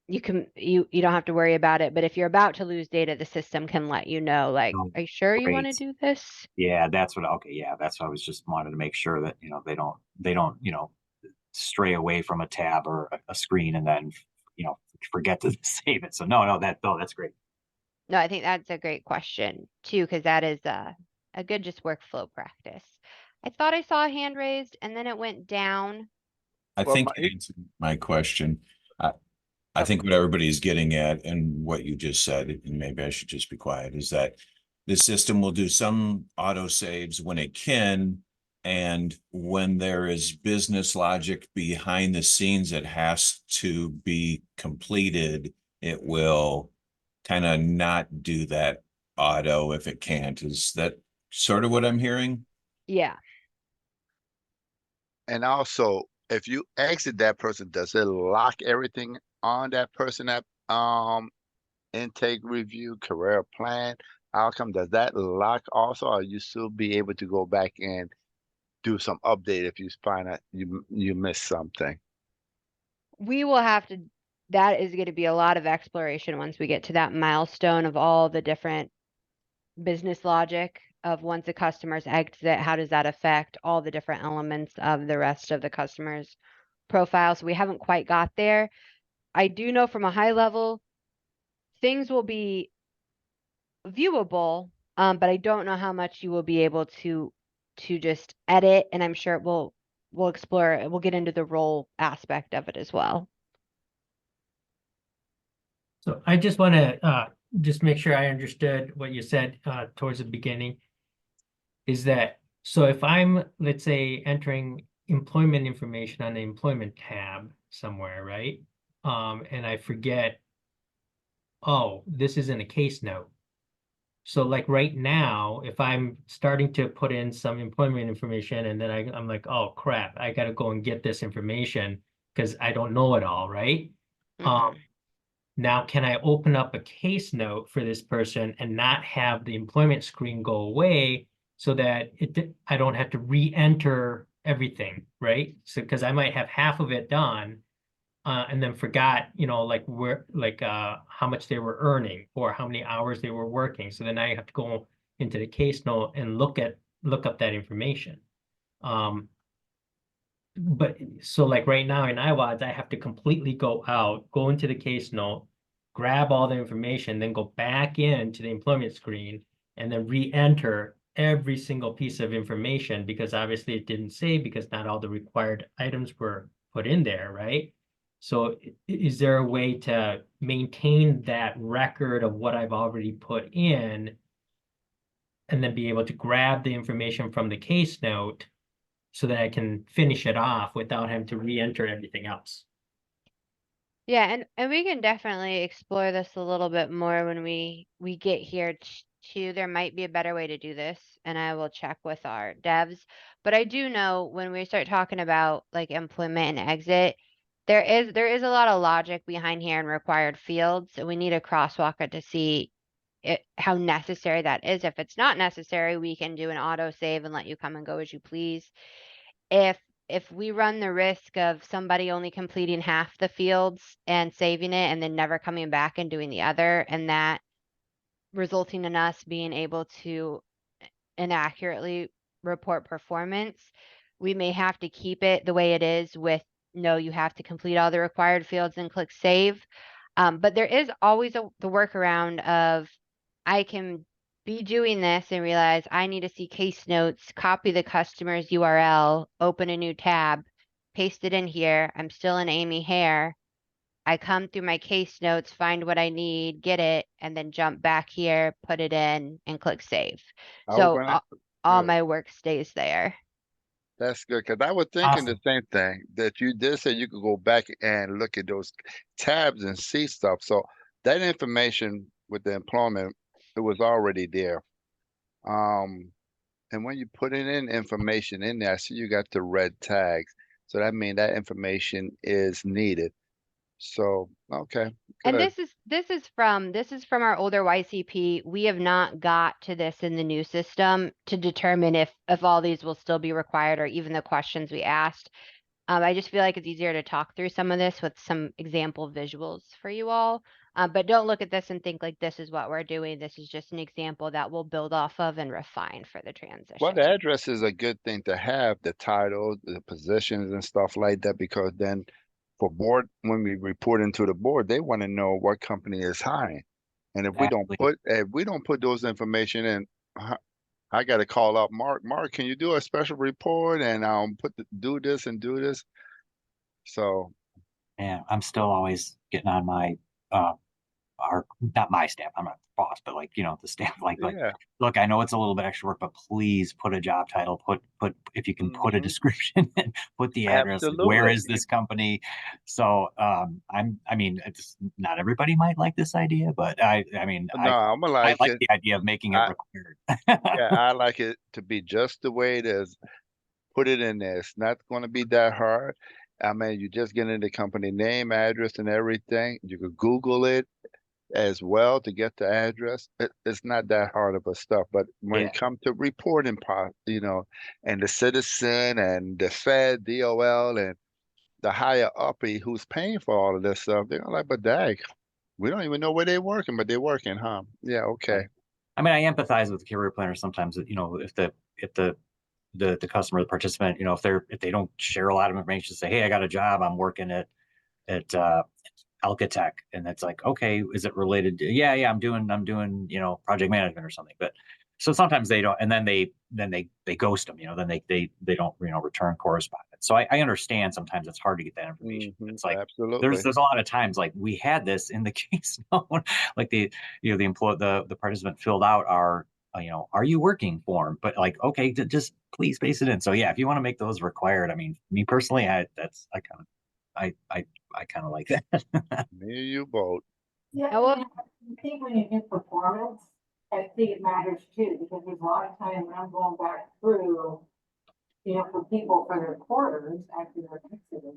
you don't have to worry about it. But if you're about to lose data, the system can let you know, like, Oh, are you sure you want to great. do this? Yeah, okay, yeah, that's what I was just wanted to make sure that, they don't, stray away from a tab or a screen and then, forget to save it. So no, that's great. No, I think that's a great question too, because that is a good just workflow practice. I thought I saw a hand raised and then it went down. I Well, think you answered my question. I think what everybody's getting at and what you just said, and maybe I should just be quiet, is that the system will do some auto saves when it can, and when there is business logic behind the scenes that has to be completed, it will kind of not do that auto if it can't. Is that sort of what I'm hearing? Yeah. And also, if you exit that person, does it lock everything on that person at intake review, career plan, outcome? Does that lock also, or you still be able to go back and do some update if you find out you missed something? We will have to, that is going to be a lot of exploration once we get to that milestone of all the different business logic of once a customer's exit, how does that affect all the different elements of the rest of the customer's profile? So we haven't quite got there. I do know from a high level, things will be viewable, but I don't know how much you will be able to just edit, and I'm sure we'll explore it. We'll get into the role aspect of it as well. So I just want to just make sure I understood what you said towards the beginning. Is that, so if I'm, let's say, entering employment information on the employment tab somewhere, right? And I forget, oh, this isn't a case note. So like right now, if I'm starting to put in some employment information and then I'm like, oh crap, I gotta go and get this information because I don't know it all, right? Now, can I open up a case note for this person and not have the employment screen go away so that I don't have to re-enter everything, right? So because I might have half of it done and then forgot, like how much they were earning or how many hours they were working. So then I have to go into the case note and look up that information. But so like right now in IWDS, I have to completely go out, go into the case note, grab all the information, then go back into the employment screen and then re-enter every single piece of information because obviously it didn't save because not all the required items were put in there, right? So is there a way to maintain that record of what I've already put in and then be able to grab the information from the case note so that I can finish it off without having to re-enter everything else? Yeah, and we can definitely explore this a little bit more when we get here too. There might be a better way to do this, and I will check with our devs. But I do know when we start talking about like employment and exit, there is a lot of logic behind here and required fields, and we need a crosswalk it to see how necessary that is. If it's not necessary, we can do an auto save and let you come and go as you please. If we run the risk of somebody only completing half the fields and saving it and then never coming back and doing the other, and that resulting in us being able to inaccurately report performance, we may have to keep it the way it is with no, you have to complete all the required fields and click save. But there is always the workaround of I can be doing this and realize I need to see case notes, copy the customer's URL, open a new tab, paste it in here. I'm still in Amy Hare. I come through my case notes, find what I need, get it, and then jump back here, put it in, and click save. I was So gonna, all good. my work stays there. That's good, because I was thinking the Awesome. same thing that you did say you could go back and look at those tabs and see stuff. So that information with the employment, it was already there. And when you put in information in there, I see you got the red tags. So that means that information is needed. So, okay, And good. this is from our older YCP. We have not got to this in the new system to determine if all these will still be required or even the questions we asked. I just feel like it's easier to talk through some of this with some example visuals for you all. But don't look at this and think like this is what we're doing. This is just an example that we'll build off of and refine for the Well, the transition. address is a good thing to have, the title, the positions and stuff like that, because then for board, when we report into the board, they want to know what company is hiring. And Exactly. if we don't put those information in, I got to call up Mark. Mark, can you do a special report and do this and do this? So Yeah, I'm still always getting on my not my staff, I'm not the boss, but like, the staff, like, yeah, look, I know it's a little bit extra work, but please put a job title, put, if you can put a hmm description and put the address, like, where absolutely. is this company? So, I mean, it's not everybody might like this idea, but I mean, No, I'm gonna I like like it. the idea of making it I required. Yeah, I like it to be just the way it is. Put it in there. It's not going to be that hard. I mean, you just get in the company name, address, and everything. You could Google it as well to get the address. It's not that hard of a stuff. But when Yeah, it comes to reporting part, and the citizen and the Fed, DOL, and the higher uppy who's paying for all of this stuff, they're like, but dag, we don't even know where they're working, but they're working, huh? Yeah, okay. right. I mean, I empathize with career planners sometimes, if the customer, the participant, if they don't share a lot of information, say, hey, I got a job, I'm working at Alcatech, and it's like, okay, is it related to, yeah, I'm doing project management or something. But so sometimes they don't, and then they ghost them, then they don't return correspondence. So I understand sometimes it's hard to get that information. It's like Absolutely. there's a lot of times like we had this in the case note, like the participant filled out our are you working form, but like, okay, just please paste it in. So yeah, if you want to make those required, I mean, me personally, I kind of like that. Me and you both. Yeah, I will I think when you do performance, I think it matters too, because there's a lot of times when I'm going back through, for people for their quarters after their accident.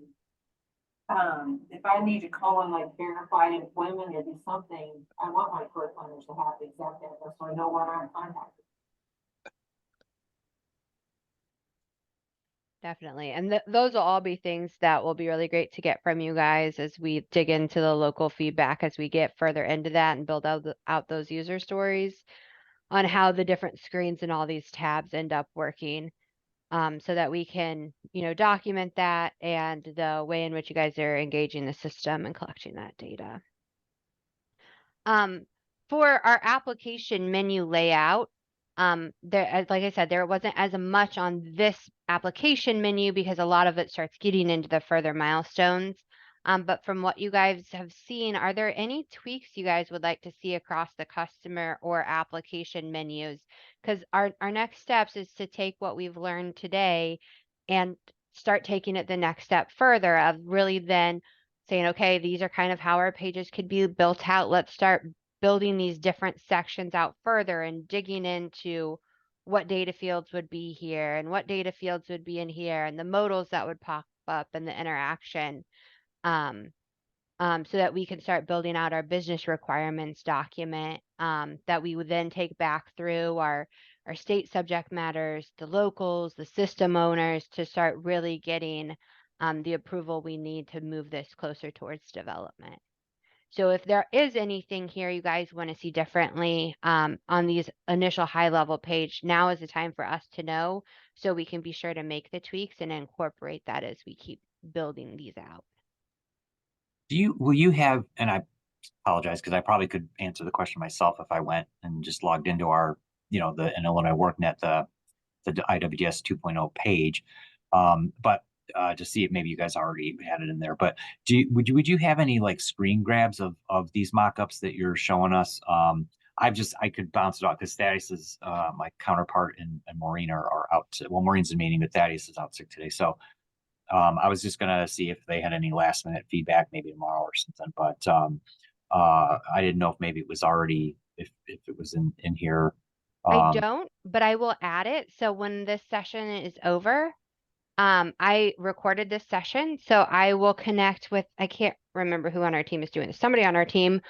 If I need to call in like verified employment or do something, I want my court planners to have the exact address so I know when I'm contacted. definitely. And those will all be things that will be really great to get from you guys as we dig into the local feedback as we get further into that and build out those user stories on how the different screens and all these tabs end up working. so that we can, document that and the way in which you guys are engaging the system and collecting that data. For our application menu layout, like I said, there wasn't as much on this application menu because a lot of it starts getting into the further milestones. But from what you guys have seen, are there any tweaks you guys would like to see across the customer or application menus? Because our next steps is to take what we've learned today and start taking it the next step further of really then saying, okay, these are kind of how our pages could be built out. Let's start building these different sections out further and digging into what data fields would be here and what data fields would be in here and the modals that would pop up and the interaction. So that we can start building out our business requirements document that we would then take back through our state subject matters, the locals, the system owners to start really getting the approval we need to move this closer towards development. So if there is anything here you guys want to see differently on these initial high level page, now is the time for us to know so we can be sure to make the tweaks and incorporate that as we keep building these out. Will you have, and I apologize because I probably could answer the question myself if I went and just logged into our, the in Illinois workNet, the IWDS 2.0 page. But to see if maybe you guys already had it in there. But would you have any like screen grabs of these mock-ups that you're showing us? I could bounce it off because Thaddeus is my counterpart and Maureen are out. Well, Maureen's in meeting, but Thaddeus is out sick today. So I was just gonna see if they had any last minute feedback, maybe tomorrow or something. But I didn't know if maybe it was already if it was in here. I don't, but I will add it. So when this session is over, I recorded this session, so I will connect with, I can't remember who on our team is doing this. Somebody on our team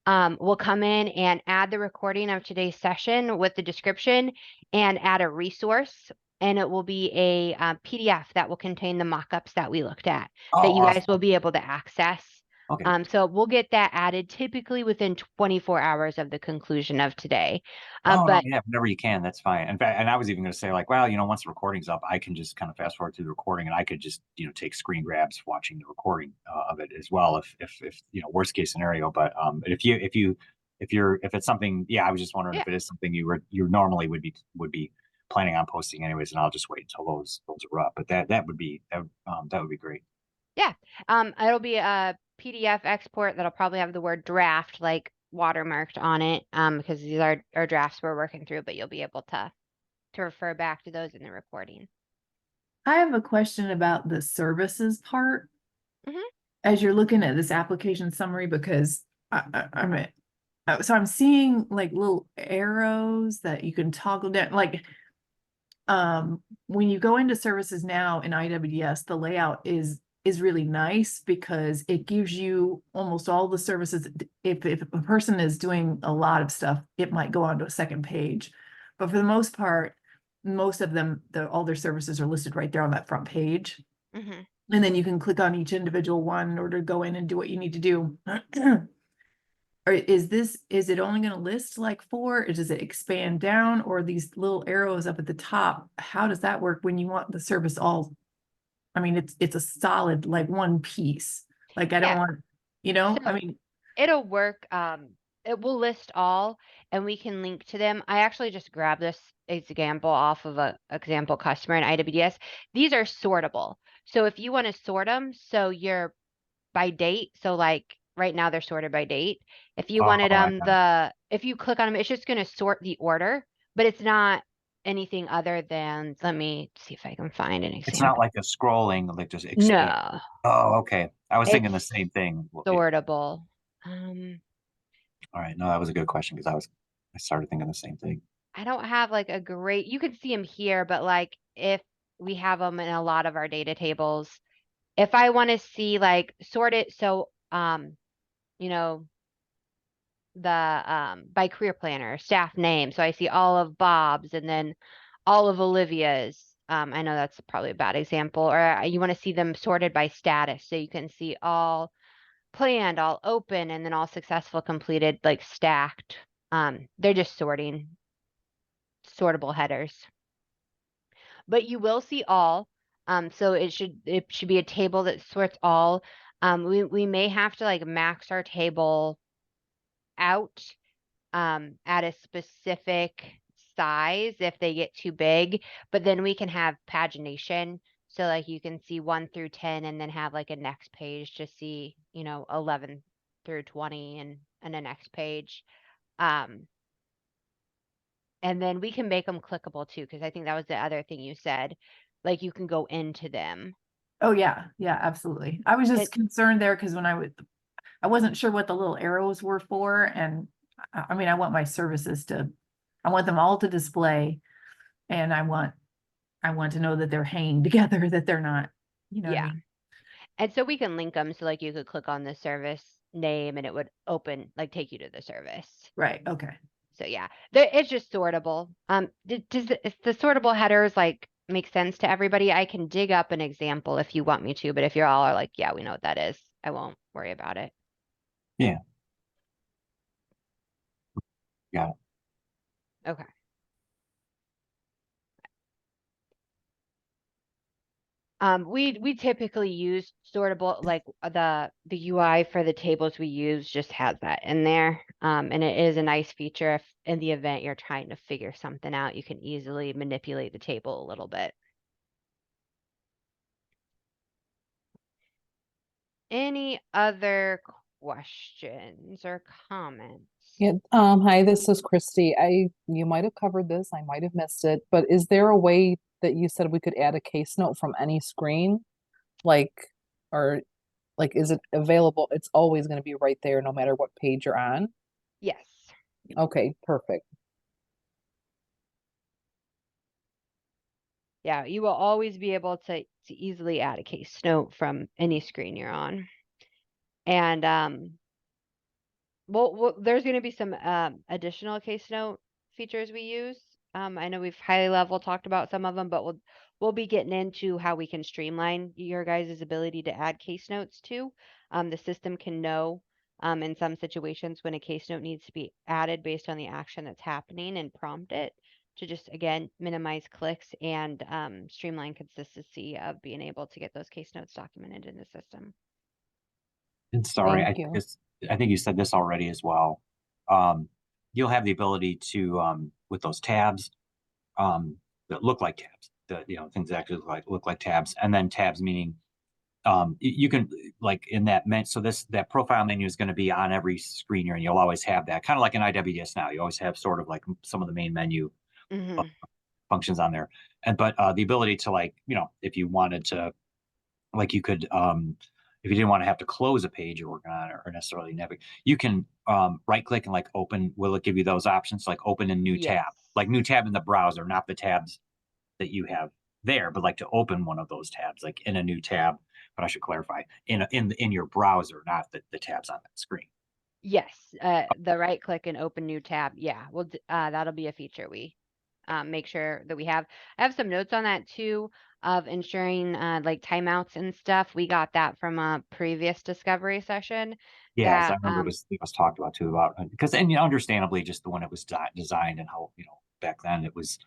will come in and add the recording of today's session with the description and add a resource. And it will be a PDF that will contain the mock-ups that we looked at that you guys will be able to access. Okay. So we'll get that added typically within 24 hours of the conclusion of today. No, yeah, whenever you can, that's fine. In fact, and I was even going to say like, well, once the recording's up, I can just kind of fast forward through the recording, and I could just take screen grabs watching the recording of it as well, if worst case scenario. But if it's something, yeah, I was just wondering if it is something you normally would be planning on posting anyways, and I'll just wait until those are up. But that would be great. Yeah, it'll be a PDF export that'll probably have the word draft like watermarked on it because these are drafts we're working through, but you'll be able to refer back to those in the recording. I have a question about the services part. Mhm. As you're looking at this application summary, because I'm seeing like little arrows that you can toggle down. Like when you go into services now in IWDS, the layout is really nice because it gives you almost all the services. If a person is doing a lot of stuff, it might go onto a second page. But for the most part, most of them, all their services are listed right there on that front page. Mm-hmm. And then you can click on each individual one in order to go in and do what you need to do. Or is it only going to list like 4? Or does it expand down, or these little arrows up at the top? How does that work when you want the service all? I mean, it's a solid like one piece. Like I don't want, I mean, it'll work. It will list all and we can link to them. I actually just grabbed this example off of a example customer in IWDS. These are sortable. So if you want to sort them, so you're by date. So like right now they're sorted by date. If you wanted if you click on them, it's just going to sort the order, but it's not anything other than, let me see if I can find an example. It's not like a scrolling, like just expand. No. Oh, okay. I was thinking the same thing. Sortable. All right. No, that was a good question because I started thinking the same thing. I don't have like you can see them here, but like if we have them in a lot of our data tables, if I want to see like sort it, so, the, by career planner, staff name. So I see all of Bob's and then all of Olivia's. I know that's probably a bad example, or you want to see them sorted by status. So you can see all planned, all open, and then all successful completed, like stacked. They're just sortable headers. but you will see all. So it should be a table that sorts all. We may have to like max our table out at a specific size if they get too big, but then we can have pagination. So like you can see 1 through 10 and then have like a next page to see, 11 through 20 and a next page. And then we can make them clickable too, because I think that was the other thing you said. Like you can go into them. Oh, yeah, yeah, absolutely. I was just It- concerned there because when I wasn't sure what the little arrows were for, and I mean, I want my services I want them all to display, and I want to know that they're hanging together, that they're not, you know what I Yeah. mean? And so we can link them so like you could click on the service name and it would open, like take you to the service. Right, okay. So yeah, it's just sortable. Is the sortable headers like make sense to everybody? I can dig up an example if you want me to, but if you're all are like, yeah, we know what that is, I won't worry about it. Yeah. Got it. Okay. We typically use sortable, like the UI for the tables we use just has that in there. And it is a nice feature if in the event you're trying to figure something out, you can easily manipulate the table a little bit. Any other questions or comments? Yeah, hi, this is Christy. You might have covered this, I might have missed it, but is there a way that you said we could add a case note from any screen? Like, or like, is it available? It's always going to be right there no matter what page you're on? Yes. Okay, perfect. Yeah, you will always be able to easily add a case note from any screen you're on. And well, there's going to be some additional case note features we use. I know we've high level talked about some of them, but we'll be getting into how we can streamline your guys' ability to add case notes too. The system can know in some situations when a case note needs to be added based on the action that's happening and prompt it to just again minimize clicks and streamline consistency of being able to get those case notes documented in the system. And sorry, Thank you. I think you said this already as well. You'll have the ability to, with those tabs, that look like tabs, that, things that actually look like tabs, and then tabs meaning, you can like in that so that profile menu is going to be on every screen here, and you'll always have that kind of like in IWDS now. You always have sort of like some of the main menu Mm-hmm. functions on there, but the ability to like, if you wanted to, like you could, if you didn't want to have to close a page you're working on or necessarily navigate, you can right click and like open. Will it give you those options like open a new tab, Yes. like new tab in the browser, not the tabs that you have there, but like to open one of those tabs, like in a new tab. But I should clarify in your browser, not the tabs on that screen. Yes, the right click and open new tab. Yeah, well, that'll be a feature we make sure that we have. I have some notes on that too of ensuring like timeouts and stuff. We got that from a previous discovery session. Yes, I That remember it was talked about too about because and understandably just the one it was designed and how back then it was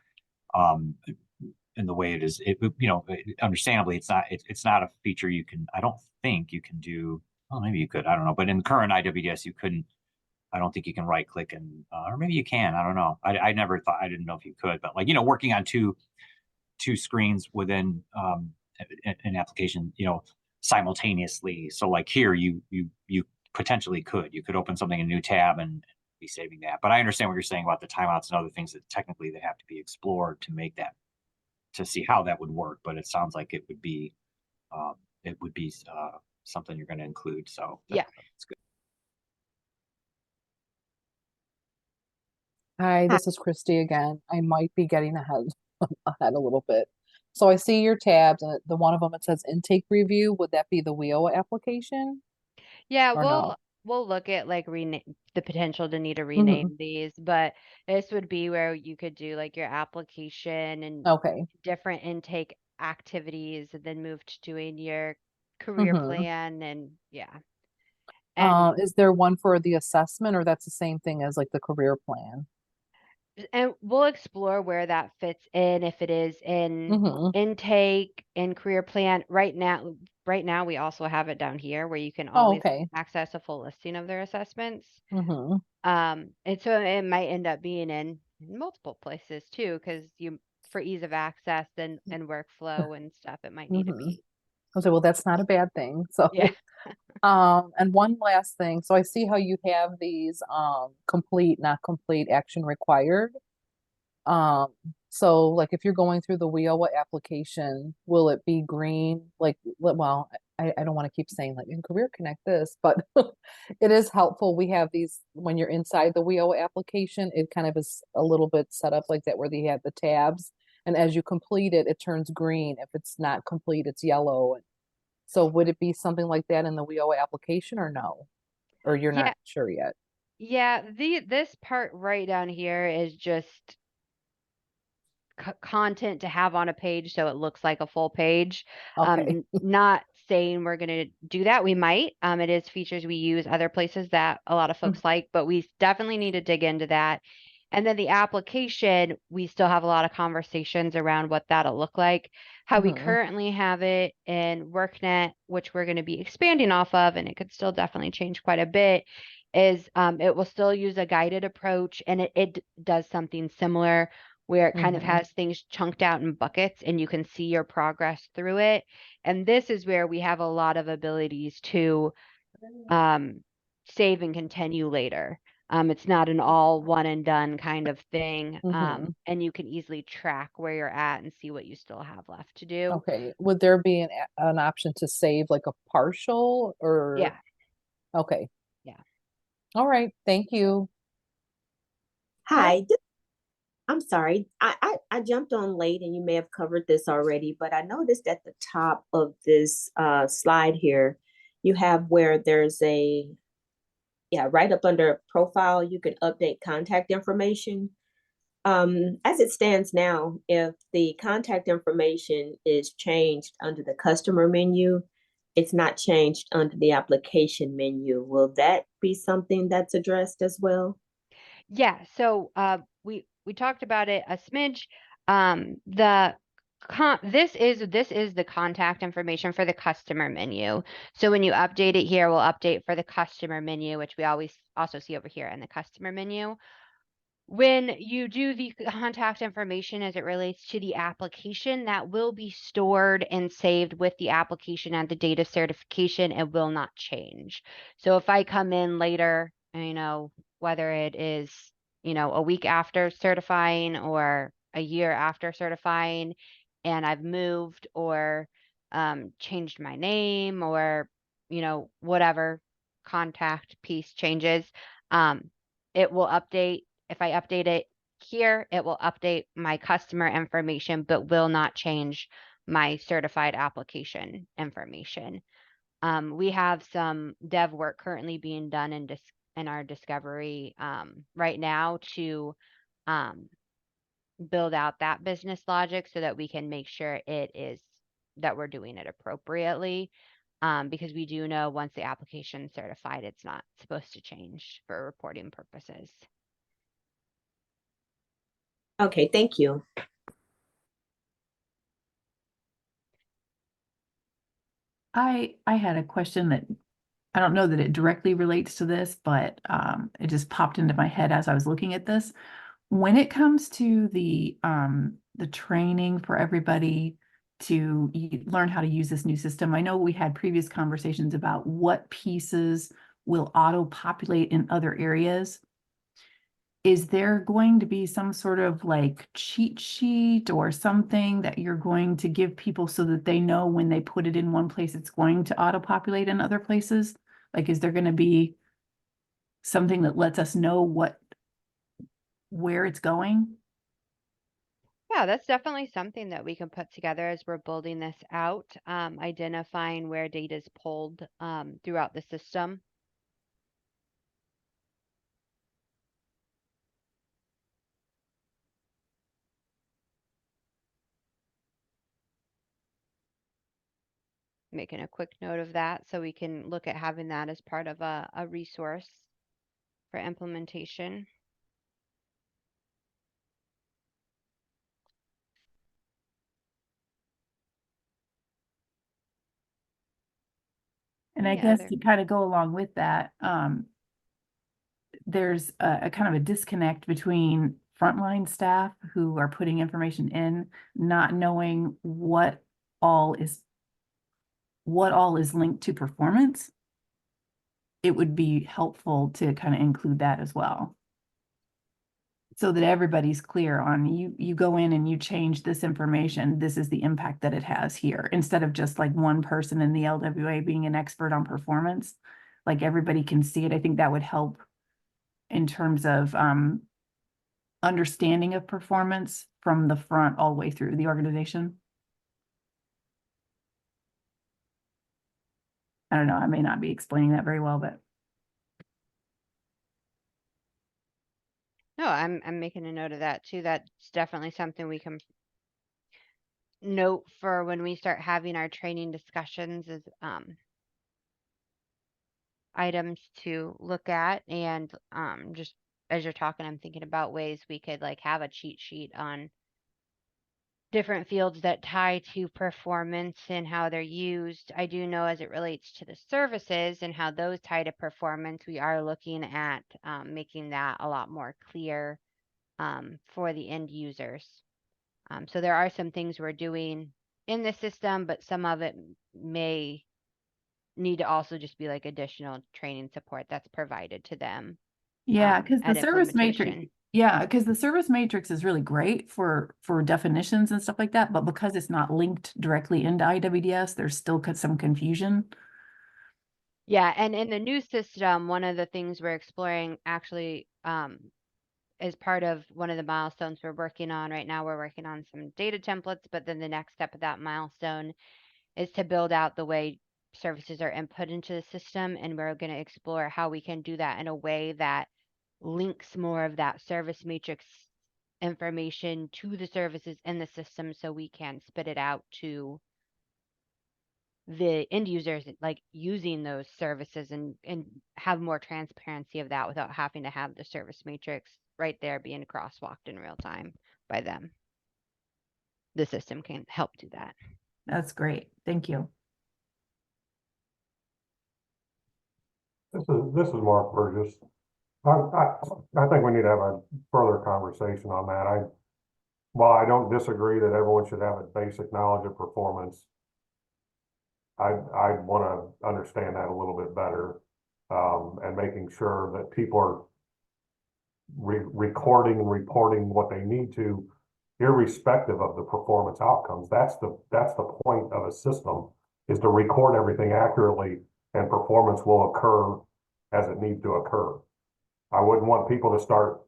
in the way it is, understandably it's not a feature you can, I don't think you can do. Well, maybe you could, I don't know, but in the current IWDS you couldn't. I don't think you can right click and or maybe you can, I don't know. I never thought, I didn't know if you could, but like working on two screens within an application simultaneously. So like here you potentially you could open something in a new tab and be saving that. But I understand what you're saying about the timeouts and other things that technically they have to be explored to make that, to see how that would work. But it sounds like it would be something you're going to include. So yeah. that's good. Hi, this is Christy again. I might be getting ahead a little bit. So I see your tabs, and the one of them it says intake review. Would that be the WIO application Yeah, or no? we'll look at like rename the potential to need to Mhm. rename these, but this would be where you could do like your application and Okay. different intake activities and then move to doing your career Mhm. plan and yeah. And Is there one for the assessment, or that's the same thing as like the career plan? And we'll explore where that fits in, if it is in Mm-hmm. intake, in career plan. Right now, we also have it down here where you can Oh, always okay. access a full listing of their assessments. Mm-hmm. And so it might end up being in multiple places too, because for ease of access and workflow and stuff, it might need to Mm-hmm. be. I say, well, that's not a bad thing. So, Yeah. and one last thing. So I see how you have these complete, not complete, action required. Um, so like if you're going through the WIOA application, will it be green? Like, well, I don't want to keep saying like in Career Connect this, but it is helpful. We have these when you're inside the WIOA application, it kind of is a little bit set up like that where they have the tabs. And as you complete it, it turns green. If it's not complete, it's yellow. So would it be something like that in the WIOA application or no? Or you're Yeah. not sure yet? Yeah. This part right down here is just content to have on a page so it looks like a full page. Okay. Not saying we're going to do that. We might. It is features we use other places that a lot of folks like, but we definitely need to dig into that. And then the application, we still have a lot of conversations around what that'll look like. How we Mhm. currently have it in workNet, which we're going to be expanding off of, and it could still definitely change quite a bit, is it will still use a guided approach, and it does something similar where it kind of Mhm. has things chunked out in buckets and you can see your progress through it. And this is where we have a lot of abilities to save and continue later. It's not an all one and done kind of thing. Mhm. And you can easily track where you're at and see what you still have left to do. Okay. Would there be an option to save like a partial or Yeah. okay. Yeah. All right. Thank you. Hi, I'm sorry. I jumped on late and you may have covered this already, but I noticed at the top of this slide here, you have where there's right up under profile, you can update contact information. As it stands now, if the contact information is changed under the customer menu, it's not changed under the application menu. Will that be something that's addressed as well? Yeah, so we talked about it a smidge. This is the contact information for the customer menu. So when you update it here, we'll update for the customer menu, which we always also see over here in the customer menu. When you do the contact information as it relates to the application, that will be stored and saved with the application and the date of certification. It will not change. So if I come in later, whether it is, a week after certifying or a year after certifying, and I've moved or changed my name or, whatever contact piece changes, it will update. If I update it here, it will update my customer information, but will not change my certified application information. We have some dev work currently being done in our discovery right now to build out that business logic so that we can make sure that we're doing it appropriately. Because we do know once the application is certified, it's not supposed to change for reporting purposes. Okay, thank you. I had a question that I don't know that it directly relates to this, but it just popped into my head as I was looking at this. When it comes to the training for everybody to learn how to use this new system, I know we had previous conversations about what pieces will auto-populate in other areas. Is there going to be some sort of like cheat sheet or something that you're going to give people so that they know when they put it in one place, it's going to auto-populate in other places? Like, is there going to be something that lets us know where it's going? Yeah, that's definitely something that we can put together as we're building this out, identifying where data is pulled throughout the system. Making a quick note of that so we can look at having that as part of a resource for implementation. And I Any guess other- to kind of go along with that, there's a kind of a disconnect between frontline staff who are putting information in, not knowing what all is linked to performance. It would be helpful to kind of include that as well, so that everybody's clear on you go in and you change this information, this is the impact that it has here, instead of just like one person in the LWA being an expert on performance. Like everybody can see it. I think that would help in terms of understanding of performance from the front all the way through the organization. I don't know, I may not be explaining that very well, but No, I'm making a note of that too. That's definitely something we can note for when we start having our training discussions is items to look at. And just as you're talking, I'm thinking about ways we could like have a cheat sheet on different fields that tie to performance and how they're used. I do know as it relates to the services and how those tie to performance, we are looking at making that a lot more clear for the end users. So there are some things we're doing in the system, but some of it may need to also just be like additional training support that's provided to them. yeah, because the at service matrix, implementation. yeah, because the service matrix is really great for definitions and stuff like that, but because it's not linked directly into IWDS, there's still some confusion. Yeah, and in the new system, one of the things we're exploring actually as part of one of the milestones we're working on right now, we're working on some data templates, but then the next step of that milestone is to build out the way services are input into the system. And we're going to explore how we can do that in a way that links more of that service matrix information to the services in the system so we can spit it out to the end users like using those services and have more transparency of that without having to have the service matrix right there being crosswalked in real time by them. The system can help do that. That's great. Thank you. This is Mark Burgess. I think we need to have a further conversation on that. While I don't disagree that everyone should have a basic knowledge of performance, I want to understand that a little bit better, and making sure that people are recording and reporting what they need to, irrespective of the performance outcomes. That's the point of a system, is to record everything accurately, and performance will occur as it needs to occur. I wouldn't want people to start,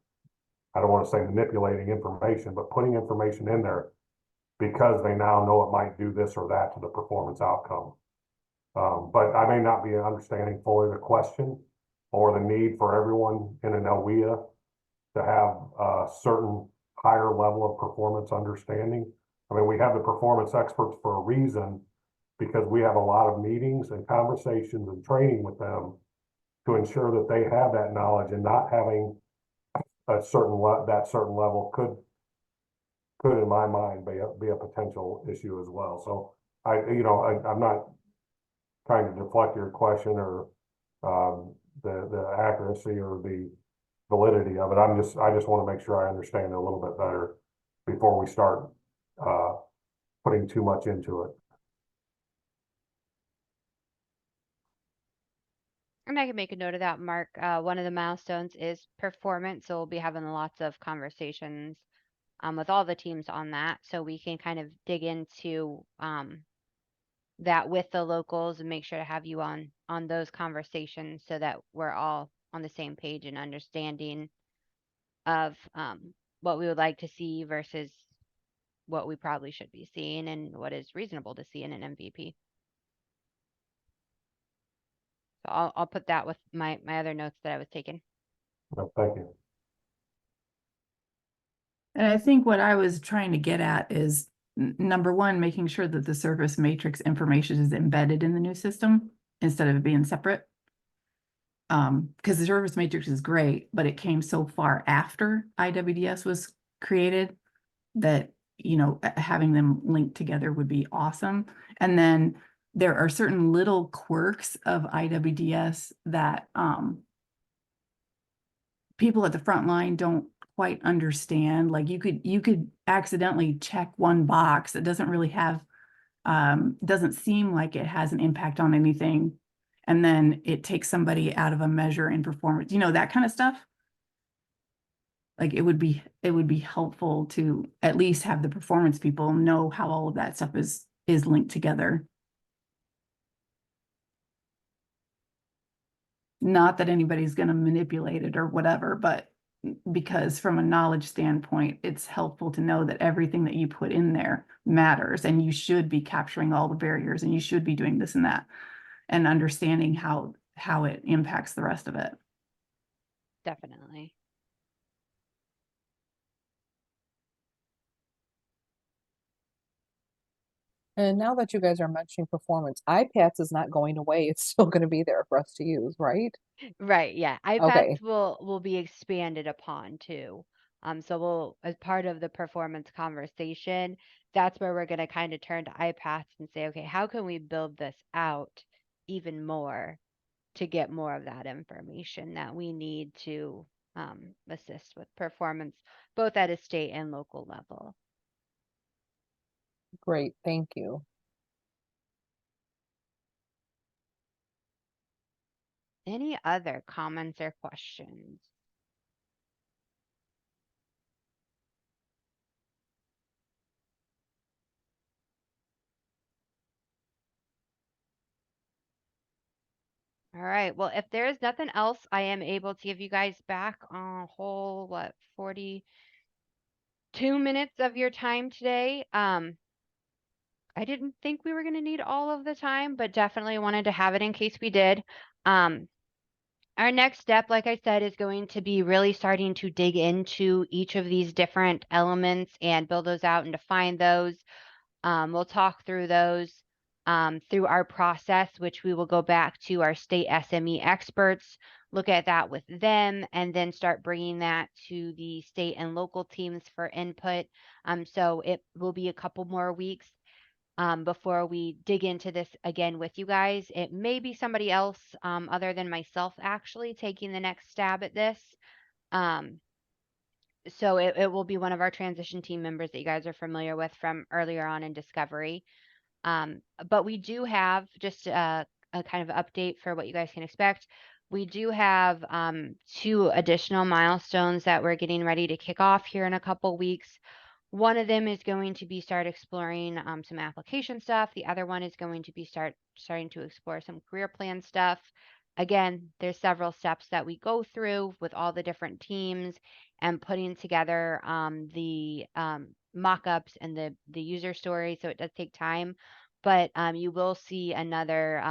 I don't want to say manipulating information, but putting information in there because they now know it might do this or that to the performance outcome. But I may not be understanding fully the question or the need for everyone in an LWIA to have a certain higher level of performance understanding. I mean, we have the performance experts for a reason, because we have a lot of meetings and conversations and training with them to ensure that they have that knowledge, and not having a certain level could in my mind be a potential issue as well. So I'm not trying to deflect your question or the accuracy or the validity of it. I just want to make sure I understand it a little bit better before we start putting too much into it. And I can make a note of that, Mark. One of the milestones is performance. So we'll be having lots of conversations with all the teams on that. So we can kind of dig into that with the locals and make sure to have you on those conversations so that we're all on the same page and understanding of what we would like to see versus what we probably should be seeing and what is reasonable to see in an MVP. So I'll put that with my other notes that I was taking. No, thank you. And I think what I was trying to get at is number one, making sure that the service matrix information is embedded in the new system instead of it being separate. Because the service matrix is great, but it came so far after IWDS was created that, having them linked together would be awesome. And then there are certain little quirks of IWDS that people at the front line don't quite understand. Like you could accidentally check one box that doesn't really have doesn't seem like it has an impact on anything, and then it takes somebody out of a measure in performance, that kind of stuff. Like it would be helpful to at least have the performance people know how all of that stuff is linked together. Not that anybody's going to manipulate it or whatever, but because from a knowledge standpoint, it's helpful to know that everything that you put in there matters, and you should be capturing all the barriers, and you should be doing this and that, and understanding how it impacts the rest of it. Definitely. And now that you guys are mentioning performance, iPads is not going away. It's still going to be there for us to use, right? Right, yeah. iPads Okay. will be expanded upon too. So we'll, as part of the performance conversation, that's where we're going to kind of turn to iPads and say, okay, how can we build this out even more to get more of that information that we need to assist with performance, both at a state and local level. Great, thank you. Any other comments or questions? All right. Well, if there is nothing else, I am able to give you guys back a whole, 42 minutes of your time today. I didn't think we were going to need all of the time, but definitely wanted to have it in case we did. Our next step, like I said, is going to be really starting to dig into each of these different elements and build those out and define those. We'll talk through those through our process, which we will go back to our state SME experts, look at that with them, and then start bringing that to the state and local teams for input. So it will be a couple more weeks before we dig into this again with you guys. It may be somebody else other than myself actually taking the next stab at this. So it will be one of our transition team members that you guys are familiar with from earlier on in Discovery. But we do have just a kind of update for what you guys can expect. We do have 2 additional milestones that we're getting ready to kick off here in a couple weeks. One of them is going to be start exploring some application stuff. The other one is going to be starting to explore some career plan stuff. Again, there's several steps that we go through with all the different teams and putting together the mock-ups and the user story. So it does take time, but you will see another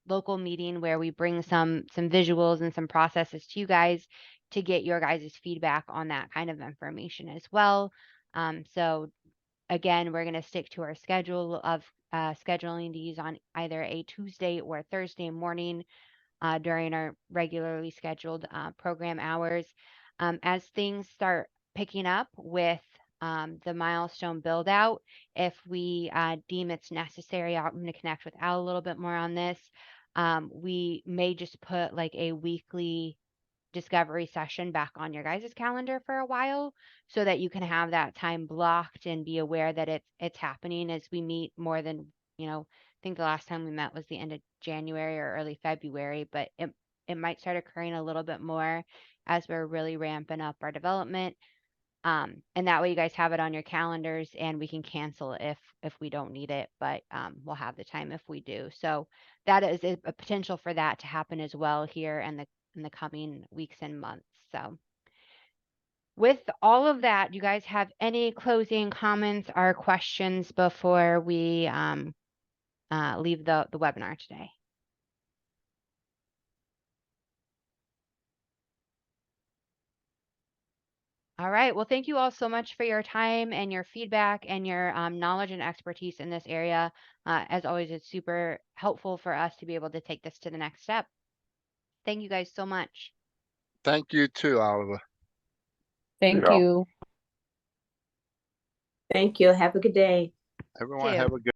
local meeting where we bring some visuals and some processes to you guys to get your guys' feedback on that kind of information as well. So again, we're going to stick to our schedule of scheduling these on either a Tuesday or Thursday morning during our regularly scheduled program hours. As things start picking up with the milestone build out, if we deem it's necessary, I'm going to connect with Al a little bit more on this. We may just put like a weekly discovery session back on your guys' calendar for a while so that you can have that time blocked and be aware that it's happening as we meet more than, I think the last time we met was the end of January or early February, but it might start occurring a little bit more as we're really ramping up our development. And that way you guys have it on your calendars and we can cancel if we don't need it, but we'll have the time if we do. So that is a potential for that to happen as well here in the coming weeks and months. So with all of that, you guys have any closing comments or questions before we leave the webinar today? All right. Well, thank you all so much for your time and your feedback and your knowledge and expertise in this area. As always, it's super helpful for us to be able to take this to the next step. Thank you guys so much. Thank you too, Oliver. Thank you. Thank you. Have a good day. Everyone Too. have a good